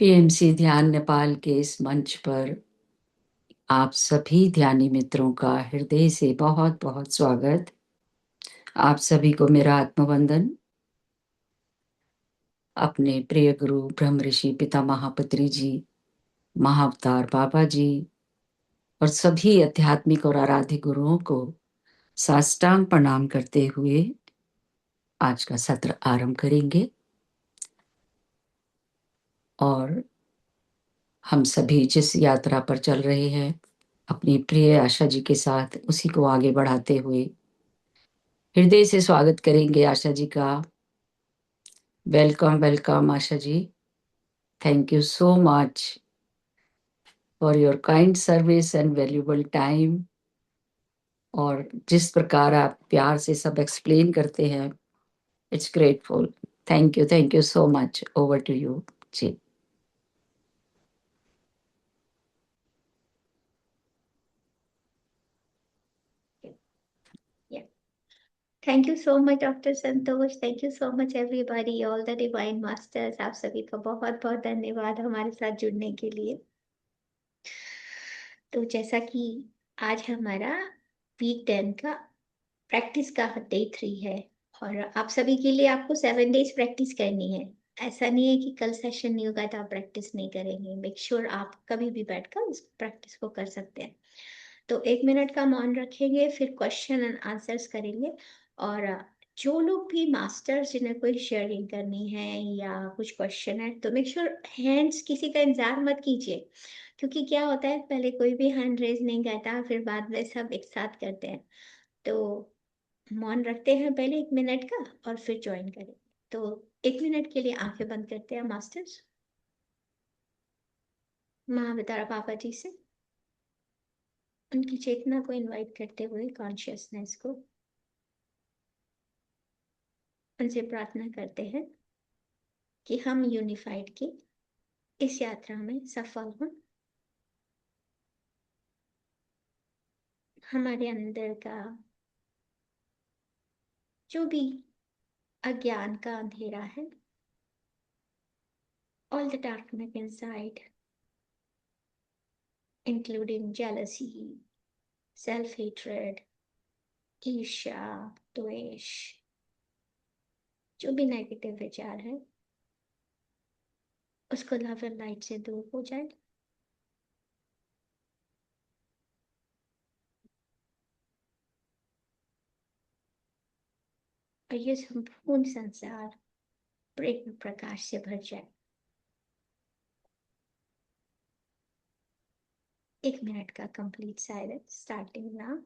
PMC ध्यान नेपाल के इस मंच पर आप सभी ध्यानी मित्रों का हृदय से बहुत बहुत स्वागत। आप सभी को मेरा आत्मवंदन। अपने प्रिय गुरु ब्रह्म ऋषि पिता महापत्री जी, महाअवतार बाबा जी और सभी आध्यात्मिक और आराध्य गुरुओं को साष्टांग प्रणाम करते हुए आज का सत्र आरंभ करेंगे। और हम सभी जिस यात्रा पर चल रहे हैं अपनी प्रिय आशा जी के साथ, उसी को आगे बढ़ाते हुए हृदय से स्वागत करेंगे आशा जी का। Welcome welcome Asha ji. Thank you so much for your kind service and valuable time. और जिस प्रकार आप प्यार से सब एक्सप्लेन करते हैं, it's grateful. Thank you so much. Over to you जी। Yeah. Thank you so much, Dr. Santosh. Thank you so much, everybody, all the divine masters. आप सभी का बहुत बहुत धन्यवाद हमारे साथ जुड़ने के लिए। तो जैसा कि आज हमारा वीक 10 का प्रैक्टिस का डे 3 है और आप सभी के लिए आपको 7 डेज प्रैक्टिस करनी है। ऐसा नहीं है कि कल सेशन नहीं होगा तो आप प्रैक्टिस नहीं करेंगे। मेक श्योर आप कभी भी बैठकर इस प्रैक्टिस को कर सकते हैं। तो 1 मिनट का मौन रखेंगे, फिर क्वेश्चन एंड आंसर्स करेंगे। और जो लोग भी मास्टर्स जिन्हें कोई शेयरिंग करनी है या कुछ क्वेश्चन है तो मेक श्योर हैंड्स किसी का इंतजार मत कीजिए, क्योंकि क्या होता है पहले कोई भी हैंड रेज नहीं करता, फिर बाद में सब एक साथ करते हैं। तो मौन रखते हैं पहले 1 मिनट का और फिर ज्वाइन करें। तो 1 मिनट के लिए आंखें बंद करते हैं मास्टर्स। महाविद्यालय पापा जी से उनकी चेतना को इनवाइट करते हुए, कॉन्शियसनेस को, उनसे प्रार्थना करते हैं कि हम यूनिफाइड की इस यात्रा में सफल हों। हमारे अंदर का जो भी अज्ञान का अंधेरा है, all the darkness inside, including jealousy, self-hatred, ईर्ष्या, द्वेष, जो भी नेगेटिव विचार है, उसको लव एंड लाइट से दूर हो जाए। और ये संपूर्ण संसार प्रेम प्रकाश से भर जाए। 1 मिनट का कंप्लीट साइलेंस स्टार्टिंग नाउ।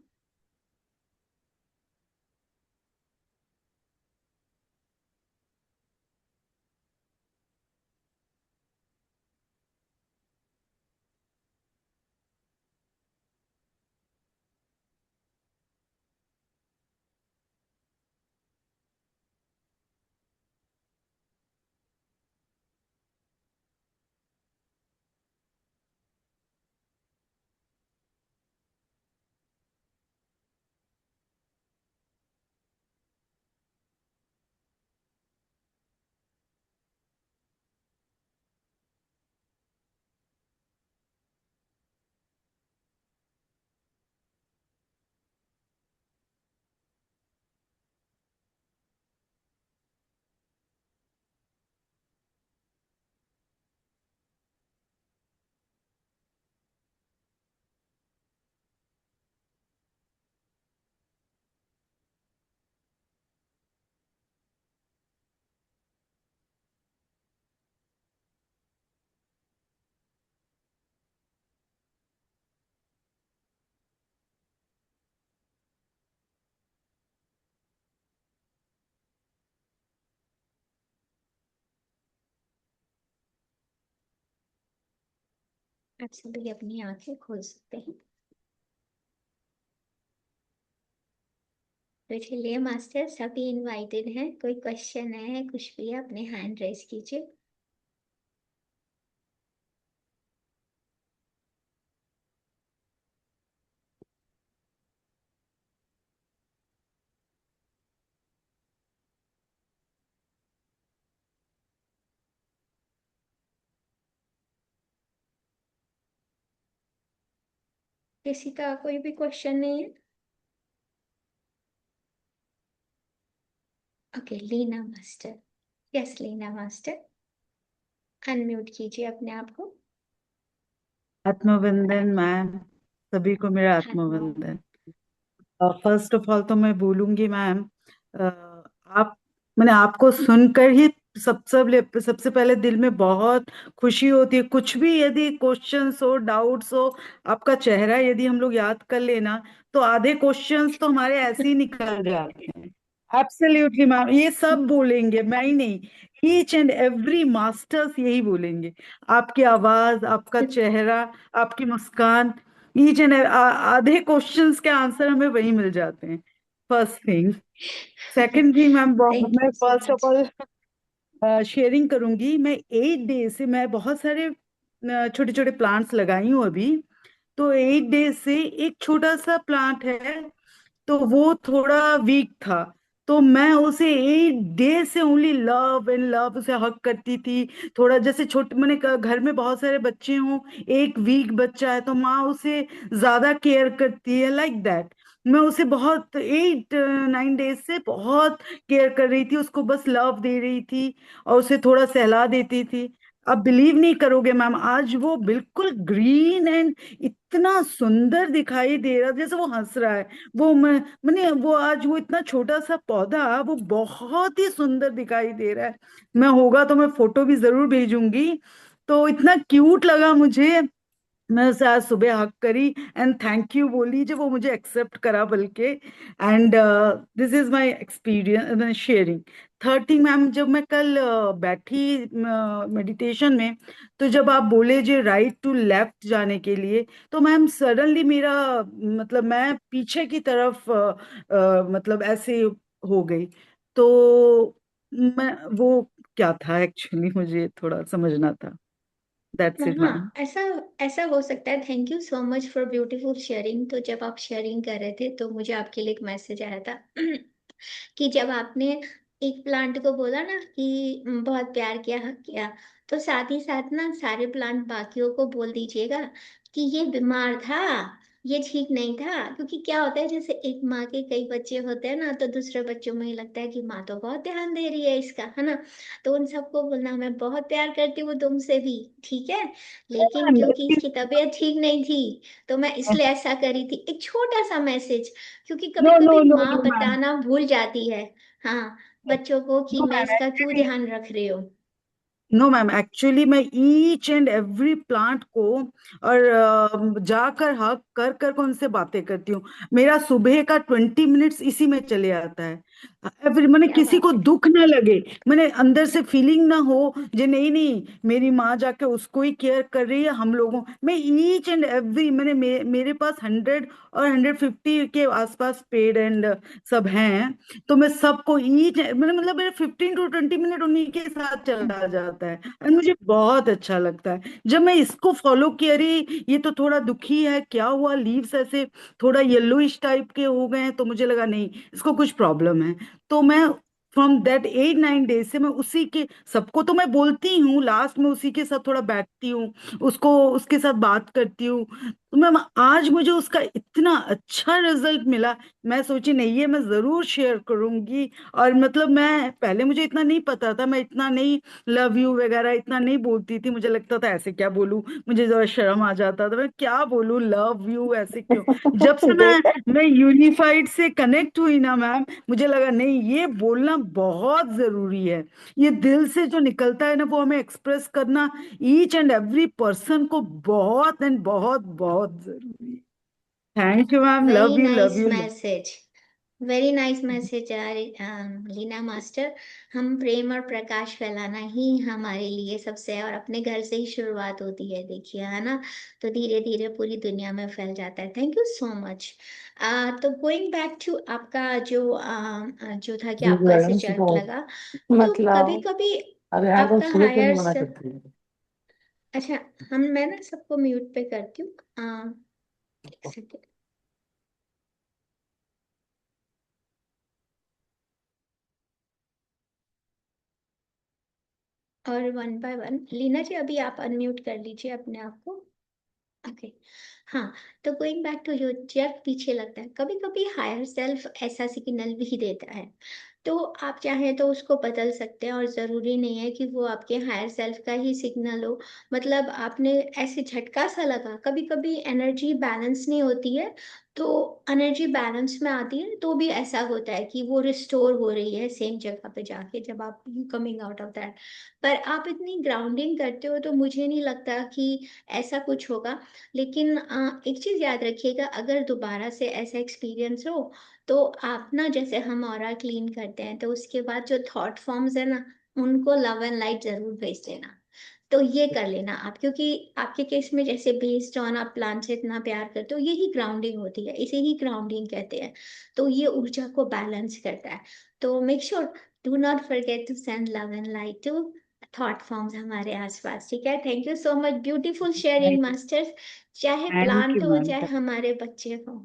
आप सभी अपनी आंखें खोल सकते हैं। तो चलिए मास्टर, सभी इनवाइटेड हैं। कोई क्वेश्चन है, कुछ भी है, अपने हैंड रेज कीजिए। किसी का कोई भी क्वेश्चन नहीं है? Okay, Leena master. Yes, Leena master, unmute कीजिए अपने आप को। आत्मवंदन मैम, सभी को मेरा हाँ मैम। आत्मवंदन। फर्स्ट ऑफ ऑल तो मैं बोलूंगी मैम, आप मैंने आपको सुनकर ही सबसे पहले दिल में बहुत खुशी होती है। कुछ भी यदि क्वेश्चंस हो, डाउट्स हो, आपका चेहरा यदि हम लोग याद कर लेना तो आधे क्वेश्चंस तो हमारे ऐसे ही निकल जाते हैं। एब्सोल्युटली मैम, ये सब बोलेंगे, मैं ही नहीं, ईच एंड एवरी मास्टर्स यही बोलेंगे। आपकी आवाज, आपका चेहरा, आपकी मुस्कान, ईच एंड आधे क्वेश्चंस के आंसर हमें वही मिल जाते हैं। First thing. Second thing ma'am, thank मैं you so first of much. All sharing करूंगी। मैं 8 डे से मैं बहुत सारे छोटे छोटे प्लांट्स लगाई हूँ अभी। तो 8 डे से एक छोटा सा प्लांट है, तो वो थोड़ा वीक था। तो मैं उसे 8 डे से ओनली लव एंड लव उसे हक करती थी। थोड़ा जैसे छोटे, मैंने कहा घर में बहुत सारे बच्चे हों, एक वीक बच्चा है तो माँ उसे ज्यादा केयर करती है, लाइक दैट। मैं उसे बहुत 8 9 डेज से बहुत केयर कर रही थी, उसको बस लव दे रही थी और उसे थोड़ा सहला देती थी। अब बिलीव नहीं करोगे मैम, आज वो बिल्कुल ग्रीन एंड इतना सुंदर दिखाई दे रहा, जैसे वो हंस रहा है। मैंने वो आज वो इतना छोटा सा पौधा वो बहुत ही सुंदर दिखाई दे रहा है। मैं होगा तो मैं फोटो भी जरूर भेजूंगी। तो इतना क्यूट लगा मुझे। मैं उसे आज सुबह हक करी एंड थैंक यू बोली जब वो मुझे एक्सेप्ट करा, बल्कि। And this is my experience sharing. Third thing ma'am, जब मैं कल बैठी मेडिटेशन में, तो जब आप बोले जो राइट टू लेफ्ट जाने के लिए, तो मैम सडनली मेरा मतलब मैं पीछे की तरफ मतलब ऐसे हो गई। तो मैं वो क्या था एक्चुअली, मुझे थोड़ा समझना था। That's it ma'am. हाँ, ऐसा ऐसा हो सकता है। Thank you so much for beautiful sharing. तो जब आप शेयरिंग कर रहे थे तो मुझे आपके लिए एक मैसेज आया था कि जब आपने एक प्लांट को बोला ना कि बहुत प्यार किया, हक किया, तो साथ ही साथ ना सारे प्लांट बाकियों को बोल दीजिएगा कि ये बीमार था, ये ठीक नहीं था। क्योंकि क्या होता है, जैसे एक माँ के कई बच्चे होते हैं ना, तो दूसरे बच्चों में ही लगता है कि माँ तो बहुत ध्यान दे रही है इसका, है ना। तो उन सबको बोलना मैं बहुत प्यार करती हूँ तुमसे भी, ठीक है। लेकिन क्योंकि इसकी तबीयत ठीक नहीं थी, तो मैं इसलिए ऐसा करी थी। एक छोटा सा मैसेज, क्योंकि नो कभी नो कभी नो माँ नो मैम। बताना भूल जाती है, हाँ, बच्चों को कि नो मैं मैम इसका क्यों एक्चुअली, ध्यान रख रही हूँ। नो मैम एक्चुअली मैं ईच एंड एवरी प्लांट को और जाकर हक कर कर उनसे बातें करती हूँ। मेरा सुबह का 20 मिनट्स इसी में चले आता है। एवरी मैंने क्या किसी को बात है। दुख ना लगे, मैंने अंदर से फीलिंग ना हो जो नहीं नहीं मेरी माँ जाके उसको ही केयर कर रही है, हम लोगों, मैं ईच एंड एवरी मेरे पास 100 और 150 के आसपास पेड़ एंड सब हैं। तो मैं सबको ईच मैंने मतलब मेरे 15 to 20 मिनट उन्हीं के साथ चला जाता है और मुझे बहुत अच्छा लगता है जब मैं इसको फॉलो किया। अरे ये तो थोड़ा दुखी है, क्या हुआ, लीव्स ऐसे थोड़ा येलोइश टाइप के हो गए हैं, तो मुझे लगा नहीं इसको कुछ प्रॉब्लम है। तो मैं फ्रॉम दैट 8 9 डेज से मैं उसी के, सबको तो मैं बोलती हूँ, लास्ट में उसी के साथ थोड़ा बैठती हूँ, उसको उसके साथ बात करती हूँ। तो मैम आज मुझे उसका इतना अच्छा रिजल्ट मिला, मैं सोची नहीं ये मैं जरूर शेयर करूंगी। और मतलब मैं पहले मुझे इतना नहीं पता था, मैं इतना नहीं लव यू वगैरह इतना नहीं बोलती थी, मुझे लगता था ऐसे क्या बोलूं, मुझे जरा शर्म आ जाता था, मैं क्या बोलूं लव यू ऐसे क्यों। जब से मैं यूनिफाइड से कनेक्ट हुई ना मैम, मुझे लगा नहीं ये बोलना बहुत जरूरी है। ये दिल से जो निकलता है ना वो हमें एक्सप्रेस करना ईच एंड एवरी पर्सन को बहुत एंड बहुत बहुत जरूरी है। Thank you ma'am, very love you love nice you. Message, very nice message Leena master. हम प्रेम और प्रकाश फैलाना ही हमारे लिए सबसे है, और अपने घर से ही शुरुआत होती है, देखिए, है ना। तो धीरे धीरे पूरी दुनिया में फैल जाता है। Thank you so much. तो गोइंग बैक टू आपका जो था कि जी आपको ऐसे मैडम, चर्ट लगा, तो कभी मतलब कभी अरे यार तुम आपका सुबह क्यों नहीं हायर मना से, करती हो? अच्छा, मैं ना सबको म्यूट पे करती हूँ, एक सेकेंड। और वन बाय वन, लीना जी अभी आप अनम्यूट कर लीजिए अपने आप को। ओके। हाँ, तो गोइंग बैक टू यू, जब पीछे लगता है, कभी कभी हायर सेल्फ ऐसा सिग्नल भी देता है, तो आप चाहें तो उसको बदल सकते हैं, और ज़रूरी नहीं है कि वो आपके हायर सेल्फ का ही सिग्नल हो। मतलब आपने ऐसे झटका सा लगा, कभी कभी एनर्जी बैलेंस नहीं होती है, तो एनर्जी बैलेंस में आती है तो भी ऐसा होता है कि वो रिस्टोर हो रही है सेम जगह पे जाके, जब आप you coming out of that. पर आप इतनी ग्राउंडिंग करते हो तो मुझे नहीं लगता कि ऐसा कुछ होगा। लेकिन एक चीज याद रखिएगा, अगर दोबारा से ऐसा एक्सपीरियंस हो, तो आप ना, जैसे हम ऑरा क्लीन करते हैं, तो उसके बाद जो थॉट फॉर्म्स है ना, उनको लव एंड लाइट जरूर भेज देना। तो ये कर लेना आप, क्योंकि आपके केस में जैसे बेस्ड ऑन आप प्लान से इतना प्यार करते हो, यही ग्राउंडिंग होती है, इसे ही ग्राउंडिंग कहते हैं। तो ये ऊर्जा को बैलेंस करता है। तो make sure, do not forget to send love and light to thought forms हमारे आसपास, ठीक है? Thank you so much, beautiful sharing masters. चाहे थैंक यू प्लांट हो मैम। चाहे हमारे बच्चे हो,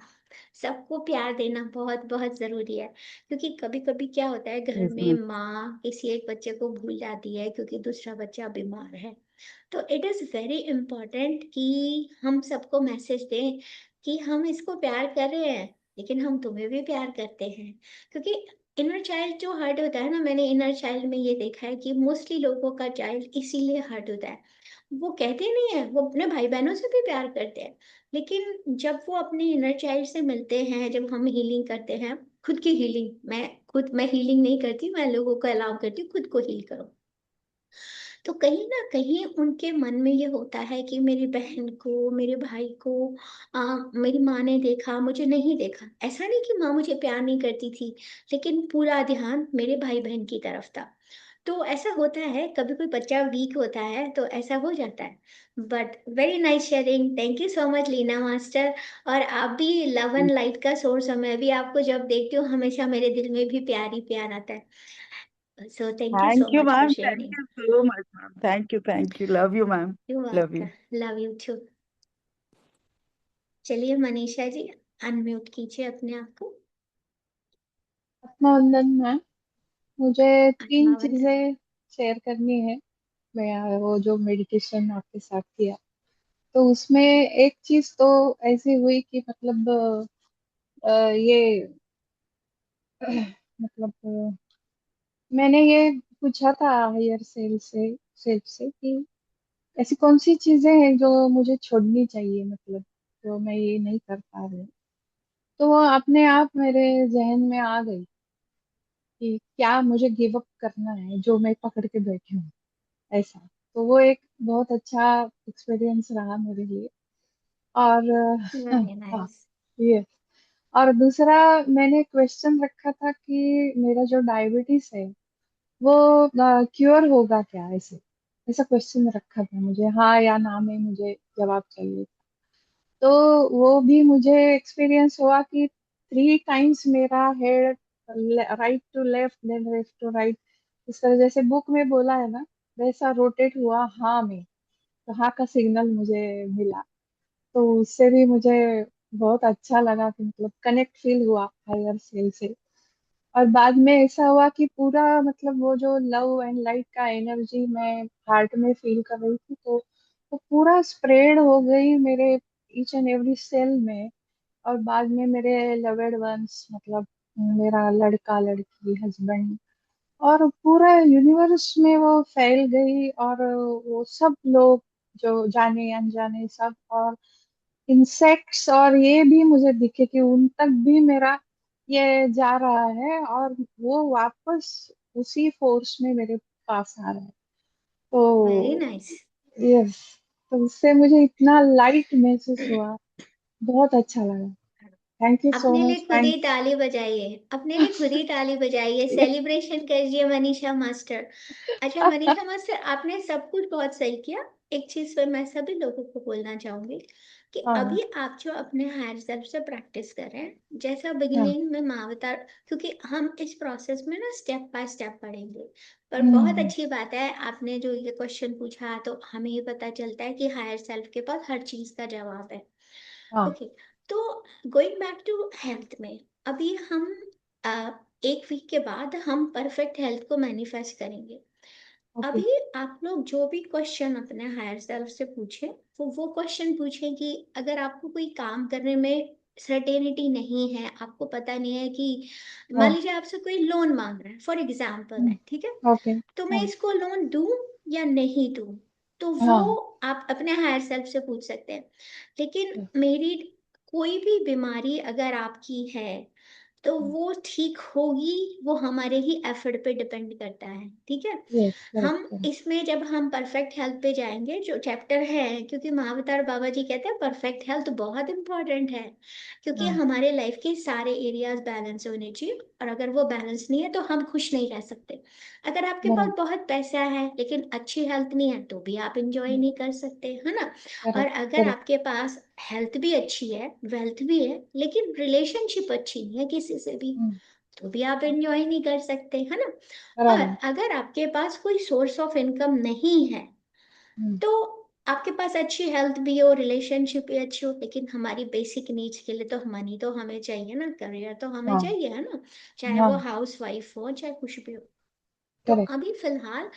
सबको प्यार देना बहुत बहुत जरूरी है। क्योंकि कभी कभी क्या होता है, घर यस में मैम। माँ किसी एक बच्चे को भूल जाती है क्योंकि दूसरा बच्चा बीमार है। तो इट इज वेरी इम्पोर्टेंट कि हम सबको मैसेज दें कि हम इसको प्यार कर रहे हैं, लेकिन हम तुम्हें भी प्यार करते हैं। क्योंकि इनर चाइल्ड जो हर्ट होता है ना, मैंने इनर चाइल्ड में ये देखा है कि मोस्टली लोगों का चाइल्ड इसीलिए हर्ट होता है। वो कहते नहीं है, वो अपने भाई बहनों से भी प्यार करते हैं, लेकिन जब वो अपने इनर चाइल्ड से मिलते हैं, जब हम हीलिंग करते हैं, खुद की हीलिंग, मैं हीलिंग नहीं करती, मैं लोगों को अलाउ करती हूँ खुद को हील करो। तो कहीं ना कहीं उनके मन में ये होता है कि मेरी बहन को, मेरे भाई को मेरी माँ ने देखा, मुझे नहीं देखा। ऐसा नहीं कि माँ मुझे प्यार नहीं करती थी, लेकिन पूरा ध्यान मेरे भाई बहन की तरफ था। तो ऐसा होता है, कभी कोई बच्चा वीक होता है तो ऐसा हो जाता है। But very nice sharing, thank you so much Leena master. और आप भी लव एंड लाइट का सोर्स हो, मैं भी आपको जब देखती हूँ हमेशा मेरे दिल में भी प्यार ही प्यार आता है। So thank you so thank you much for ma'am. Thank sharing. You so much ma'am. Thank you, thank you. Love you ma'am. You love you. Welcome, love you too. चलिए मनीषा जी, अनम्यूट कीजिए अपने आप को। आत्मवंदन मैम, मुझे तीन आत्मा बंधन। चीजें शेयर करनी है। मैं वो जो मेडिटेशन आपके साथ किया, तो उसमें एक चीज तो ऐसी हुई कि मतलब ये मतलब मैंने ये पूछा था हायर सेल्फ से कि ऐसी कौन सी चीजें हैं जो मुझे छोड़नी चाहिए, मतलब जो मैं ये नहीं कर पा रही हूँ। तो वो अपने आप मेरे जहन में आ गई कि क्या मुझे गिव अप करना है जो मैं पकड़ के बैठी हूँ, ऐसा। तो वो एक बहुत अच्छा एक्सपीरियंस रहा मेरे लिए। और वेरी हाँ, नाइस। ये। और दूसरा, मैंने क्वेश्चन रखा था कि मेरा जो डायबिटीज है वो क्योर होगा क्या, ऐसे ऐसा क्वेश्चन रखा था मुझे, हाँ या ना में मुझे जवाब चाहिए। तो वो भी मुझे एक्सपीरियंस हुआ कि 3 टाइम्स मेरा head right to left then left to right, इस तरह जैसे बुक में बोला है ना, वैसा रोटेट हुआ हाँ में। तो हाँ का सिग्नल मुझे मिला। तो उससे भी मुझे बहुत अच्छा लगा कि मतलब कनेक्ट फील हुआ हायर सेल से। और बाद में ऐसा हुआ कि पूरा मतलब वो जो लव एंड लाइट का एनर्जी मैं हार्ट में फील कर रही थी, तो वो पूरा स्प्रेड हो गई मेरे ईच एंड एवरी सेल में। और बाद में मेरे लवेड वंस, मतलब मेरा लड़का लड़की हस्बैंड, और पूरा यूनिवर्स में वो फैल गई। और वो सब लोग जो जाने अनजाने सब, और इंसेक्ट्स, और ये भी मुझे दिखे कि उन तक भी मेरा ये जा रहा है, और वो वापस उसी फोर्स में मेरे पास आ रहा है। वेरी तो नाइस। यस, तो उससे मुझे इतना लाइट महसूस हुआ, बहुत अच्छा लगा। थैंक यू सो अपने लिए मच। खुद ही ताली बजाइए, अपने लिए खुद ही ताली बजाइए, सेलिब्रेशन करिए मनीषा मास्टर। अच्छा मनीषा मास्टर, आपने सब कुछ बहुत सही किया। एक चीज पर मैं सभी लोगों को बोलना चाहूंगी कि हाँ अभी आप जो अपने हायर सेल्फ से प्रैक्टिस कर रहे हैं, जैसा हाँ। बिगिनिंग में माँ बता, क्योंकि हम इस प्रोसेस में ना स्टेप बाय स्टेप पढ़ेंगे। पर बहुत हम्म। अच्छी बात है, आपने जो ये क्वेश्चन पूछा तो हमें ये पता चलता है कि हायर सेल्फ के पास हर चीज का जवाब है। हाँ। ओके। तो गोइंग बैक टू हेल्थ में, अभी हम एक वीक के बाद हम परफेक्ट हेल्थ को मैनिफेस्ट करेंगे। ओके। अभी आप लोग जो भी क्वेश्चन अपने हायर सेल्फ से पूछे, वो क्वेश्चन पूछे कि अगर आपको कोई काम करने में सर्टेनिटी नहीं है, आपको पता नहीं है कि मान हाँ। लीजिए आपसे कोई लोन मांग रहा है फॉर एग्जाम्पल है, ठीक है, ओके। तो मैं हाँ। इसको लोन दूं या नहीं दूं, तो वो हाँ। आप अपने हायर सेल्फ से पूछ सकते हैं। लेकिन yes, मेरी कोई भी बीमारी अगर आपकी है तो वो ठीक होगी, वो हमारे ही एफर्ट पे डिपेंड करता है, ठीक है। yes, करेक्ट हम करेक्ट। इसमें जब हम परफेक्ट हेल्थ पे जाएंगे, जो चैप्टर है, क्योंकि महावतार बाबा जी कहते हैं परफेक्ट हेल्थ बहुत इंपॉर्टेंट है, क्योंकि हाँ। हमारे लाइफ के सारे एरियाज बैलेंस होने चाहिए, और अगर वो बैलेंस नहीं है तो हम खुश नहीं रह सकते। अगर आपके पास बराबर। बहुत पैसा है लेकिन अच्छी हेल्थ नहीं है तो भी आप इंजॉय नहीं कर सकते, है ना। और करेक्ट अगर करेक्ट। आपके पास हेल्थ भी अच्छी है, वेल्थ भी है, लेकिन रिलेशनशिप अच्छी नहीं है किसी से भी, तो भी आप एंजॉय नहीं कर सकते, है ना। और बराबर। अगर आपके पास कोई सोर्स ऑफ इनकम नहीं है, हम्म, तो आपके पास अच्छी हेल्थ भी हो, रिलेशनशिप भी अच्छी हो, लेकिन हमारी बेसिक नीड्स के लिए तो मनी तो हमें चाहिए ना, करियर तो हमें हाँ। चाहिए, है ना, चाहे वो हाँ। हाउस वाइफ हो चाहे कुछ भी हो। तो करेक्ट। अभी फिलहाल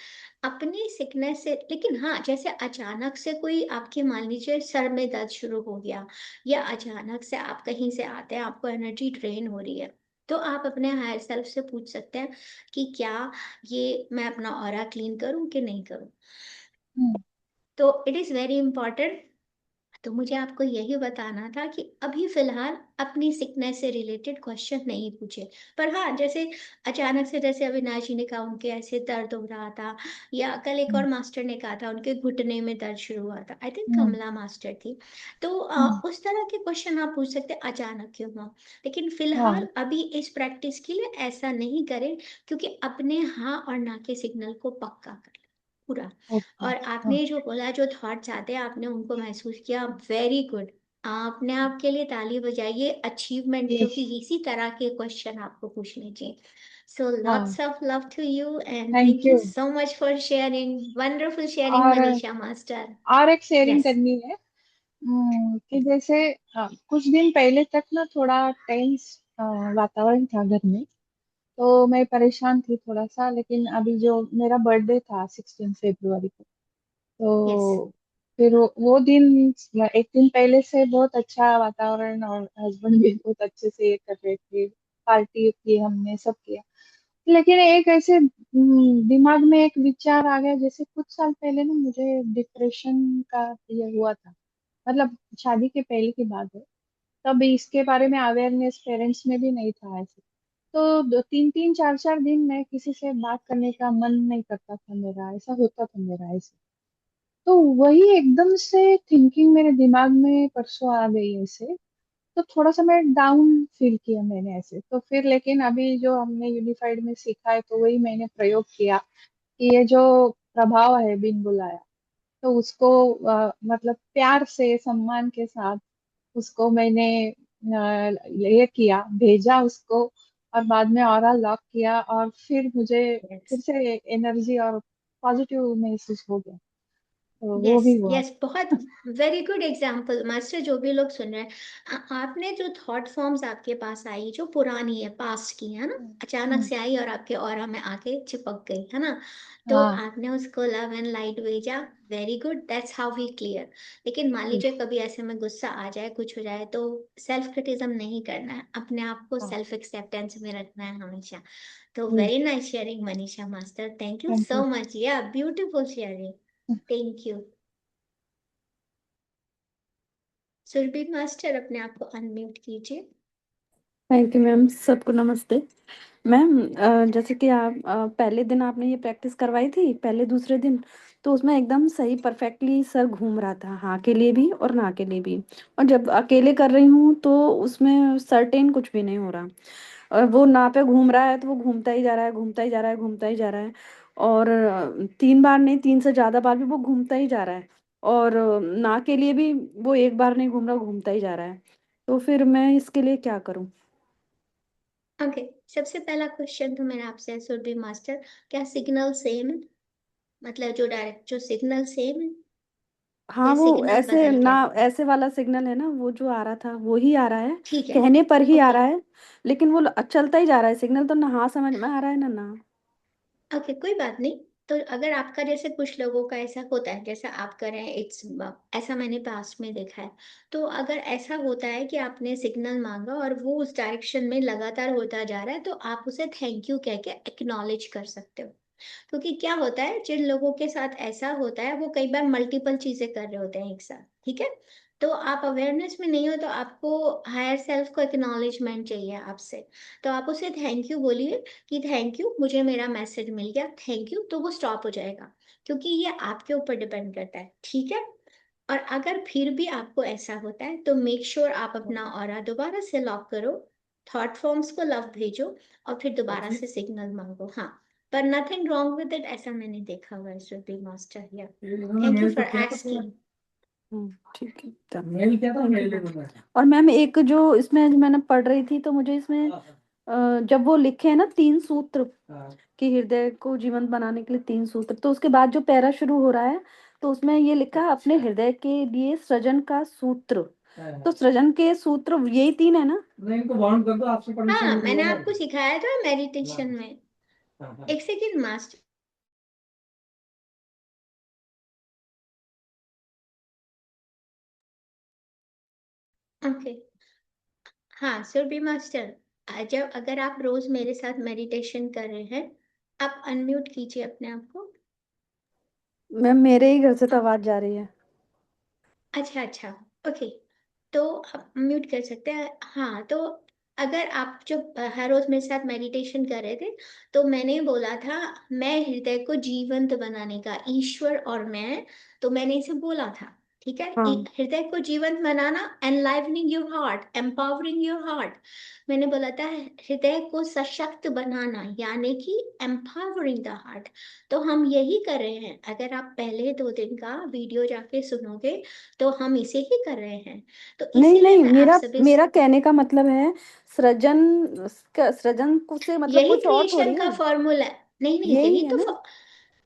अपनी सिकनेस से, लेकिन हाँ, जैसे अचानक से कोई आपके मान लीजिए सर में दर्द शुरू हो गया, या अचानक से आप कहीं से आते हैं, आपको एनर्जी ड्रेन हो रही है, तो आप अपने हायर सेल्फ से पूछ सकते हैं कि क्या ये मैं अपना ऑरा क्लीन करूं कि नहीं करूं। हम्म। तो इट इज वेरी इंपॉर्टेंट। तो मुझे आपको यही बताना था कि अभी फिलहाल अपनी सिकनेस से रिलेटेड क्वेश्चन नहीं पूछे। पर हाँ, जैसे अचानक से, जैसे अविनाश जी ने कहा उनके ऐसे दर्द हो रहा था, या कल एक और हम्म। मास्टर ने कहा था उनके घुटने में दर्द शुरू हुआ था, I think hmm. Kamala master थी, तो हम्म, उस तरह के क्वेश्चन आप पूछ सकते हैं, अचानक क्यों हुआ। लेकिन हाँ। फिलहाल अभी इस प्रैक्टिस के लिए ऐसा नहीं करें, क्योंकि अपने हाँ और ना के सिग्नल को पक्का कर ले पूरा। ओके। और हाँ। आपने जो बोला, जो थॉट्स आते हैं आपने उनको महसूस किया, वेरी गुड। आपने आपके लिए ताली बजाइए, अचीवमेंट, यस। क्योंकि इसी तरह के क्वेश्चन आपको पूछने चाहिए। सो हाँ। Lots of love to you and thank thank you you. So much for sharing, wonderful sharing और मनीषा मास्टर। एक शेयरिंग यस। करनी है। कि जैसे कुछ दिन पहले तक ना थोड़ा टेंस वातावरण था घर में। तो मैं परेशान थी थोड़ा सा, लेकिन अभी जो मेरा बर्थडे था 16 फरवरी को, यस। तो फिर वो दिन, एक दिन पहले से बहुत अच्छा वातावरण, और हस्बैंड भी बहुत अच्छे से ये कर रहे थे, पार्टी की हमने सब किया। लेकिन एक ऐसे दिमाग में एक विचार आ गया, जैसे कुछ साल पहले ना मुझे डिप्रेशन का ये हुआ था। मतलब शादी के पहले की बात है। तब इसके बारे में अवेयरनेस पेरेंट्स में भी नहीं था ऐसे। तो दो तीन तीन चार चार दिन में किसी से बात करने का मन नहीं करता था मेरा, ऐसा होता था मेरा ऐसे। तो वही एकदम से थिंकिंग मेरे दिमाग में परसों आ गई ऐसे। तो थोड़ा सा मैं डाउन फील किया मैंने ऐसे। तो फिर लेकिन अभी जो हमने यूनिफाइड में सीखा है, तो वही मैंने प्रयोग किया कि ये जो प्रभाव है बिन बुलाया, तो उसको मतलब प्यार से सम्मान के साथ उसको मैंने ये किया, भेजा उसको। और बाद में ऑरा लॉक किया, और फिर मुझे फिर यस। से एनर्जी और पॉजिटिव महसूस हो गया। तो वो यस। भी हुआ। यस, बहुत वेरी गुड एग्जाम्पल मास्टर। जो भी लोग सुन रहे हैं, आपने जो थॉट फॉर्म्स आपके पास आई, जो पुरानी है, पास्ट की है ना, अचानक हम्म, से आई और आपके ऑरा में आके चिपक गई, है ना, तो हाँ। आपने उसको लव एंड लाइट भेजा। Very good, that's how we clear. लेकिन मान लीजिए कभी ऐसे में गुस्सा आ जाए, कुछ हो जाए, तो सेल्फ क्रिटिज्म नहीं करना है, अपने आप को हाँ। सेल्फ एक्सेप्टेंस में रखना है हमेशा। तो yes. Very nice sharing Manisha master, thank you thank so you. Much, yeah beautiful sharing, thank you. Surabhi master, अपने आप को अनम्यूट कीजिए। थैंक यू मैम, सबको नमस्ते। मैम, जैसे कि आप पहले दिन आपने ये प्रैक्टिस करवाई थी, पहले दूसरे दिन, तो उसमें एकदम सही परफेक्टली सर घूम रहा था, हाँ के लिए भी और ना के लिए भी। और जब अकेले कर रही हूँ तो उसमें सर्टेन कुछ भी नहीं हो रहा। और वो ना पे घूम रहा है तो वो घूमता ही जा रहा है, घूमता ही जा रहा है, घूमता ही जा रहा है। और 3 बार नहीं, 3 से ज़्यादा बार भी वो घूमता ही जा रहा है। और ना के लिए भी वो एक बार नहीं घूम रहा, घूमता ही जा रहा है। तो फिर मैं इसके लिए क्या करूँ? ओके, सबसे पहला क्वेश्चन तो मेरा आपसे है सुरभि मास्टर, क्या सिग्नल सेम है, मतलब जो डायरेक्ट जो सिग्नल सेम है, हाँ, या वो सिग्नल ऐसे बदल ना, गया। ऐसे वाला सिग्नल है ना, वो जो आ रहा था वो ही आ रहा है। ठीक है। कहने पर ही आ ओके। रहा है, लेकिन वो चलता ही जा रहा है सिग्नल, तो ना हाँ समझ में आ रहा है ना ना। ओके, कोई बात नहीं। तो अगर आपका जैसे कुछ लोगों का ऐसा होता है जैसा आप कर रहे हैं, ऐसा मैंने पास्ट में देखा है। तो अगर ऐसा होता है कि आपने सिग्नल मांगा और वो उस डायरेक्शन में लगातार होता जा रहा है, तो आप उसे थैंक यू कह के एक्नॉलेज कर सकते हो। क्योंकि क्या होता है, जिन लोगों के साथ ऐसा होता है वो कई बार मल्टीपल चीजें कर रहे होते हैं एक साथ, ठीक है। तो आप अवेयरनेस में नहीं हो, तो आपको हायर सेल्फ को एक्नॉलेजमेंट चाहिए आपसे। तो आप उसे थैंक यू बोलिए कि थैंक यू, मुझे मेरा मैसेज मिल गया, थैंक यू, तो वो स्टॉप हो जाएगा। क्योंकि ये आपके ऊपर डिपेंड करता है, ठीक है। और अगर फिर भी आपको ऐसा होता है तो मेक श्योर आप अपना ऑरा दोबारा से लॉक करो, थॉट फॉर्म्स को लव भेजो और फिर दोबारा से सिग्नल मांगो। हाँ, पर नथिंग रॉन्ग विद इट, ऐसा मैंने देखा हुआ है श्रुति मास्टर। या थैंक यू फॉर आस्किंग। ठीक है, और मैम एक जो इसमें जो मैंने पढ़ रही थी, तो मुझे इसमें जब वो लिखे हैं ना 3 सूत्र कि हृदय को जीवंत बनाने के लिए 3 सूत्र, तो उसके बाद जो पैरा शुरू हो रहा है तो उसमें ये लिखा है अपने हृदय के लिए सृजन का सूत्र। तो सृजन के सूत्र यही 3 है ना? हाँ, मैंने आपको सिखाया था मेडिटेशन में। एक सेकेंड मास्टर। ओके, हाँ सुरभि मास्टर, जब अगर आप रोज मेरे साथ मेडिटेशन कर रहे हैं, आप अनम्यूट कीजिए अपने आप को। मैम मेरे ही घर से तो आवाज जा रही है। अच्छा अच्छा, ओके, तो आप म्यूट कर सकते हैं। हाँ, तो अगर आप जो हर रोज मेरे साथ मेडिटेशन कर रहे थे, तो मैंने बोला था मैं हृदय को जीवंत बनाने का, ईश्वर और मैं, तो मैंने इसे बोला था, ठीक है। हाँ हृदय को जीवंत बनाना, enlivening your heart, empowering your heart. मैंने बोला था हृदय को सशक्त बनाना, यानी कि एम्पावरिंग द हार्ट। तो हम यही कर रहे हैं। अगर आप पहले 2 दिन का वीडियो जाके सुनोगे तो हम इसे ही कर रहे हैं। तो नहीं इसीलिए नहीं, मैं आप मेरा सभी मेरा कहने का मतलब है सृजन, सृजन को से मतलब यही कुछ और थोड़ी क्रिएशन का है। फॉर्मूला है। नहीं नहीं, यही यही है तो ना? हाँ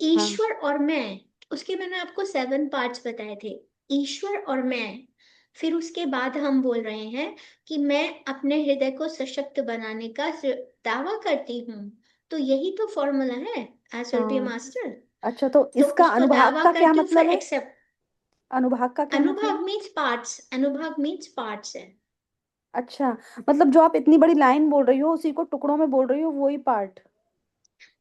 ईश्वर और मैं, उसके मैंने आपको 7 पार्ट्स बताए थे, ईश्वर और मैं। फिर उसके बाद हम बोल रहे हैं कि मैं अपने हृदय को सशक्त बनाने का दावा करती हूँ। तो यही तो फॉर्मूला है एज विल बी हाँ। मास्टर। अच्छा, तो तो इसका उसको अनुभाग दावा का क्या करती हूँ, फिर मतलब है? एक्सेप्ट। अनुभाग का क्या मतलब अनुभाग है? मीन्स पार्ट्स, अनुभाग मीन्स पार्ट्स है। अच्छा, मतलब जो आप इतनी बड़ी लाइन बोल रही हो उसी को टुकड़ों में बोल रही हो, वही पार्ट।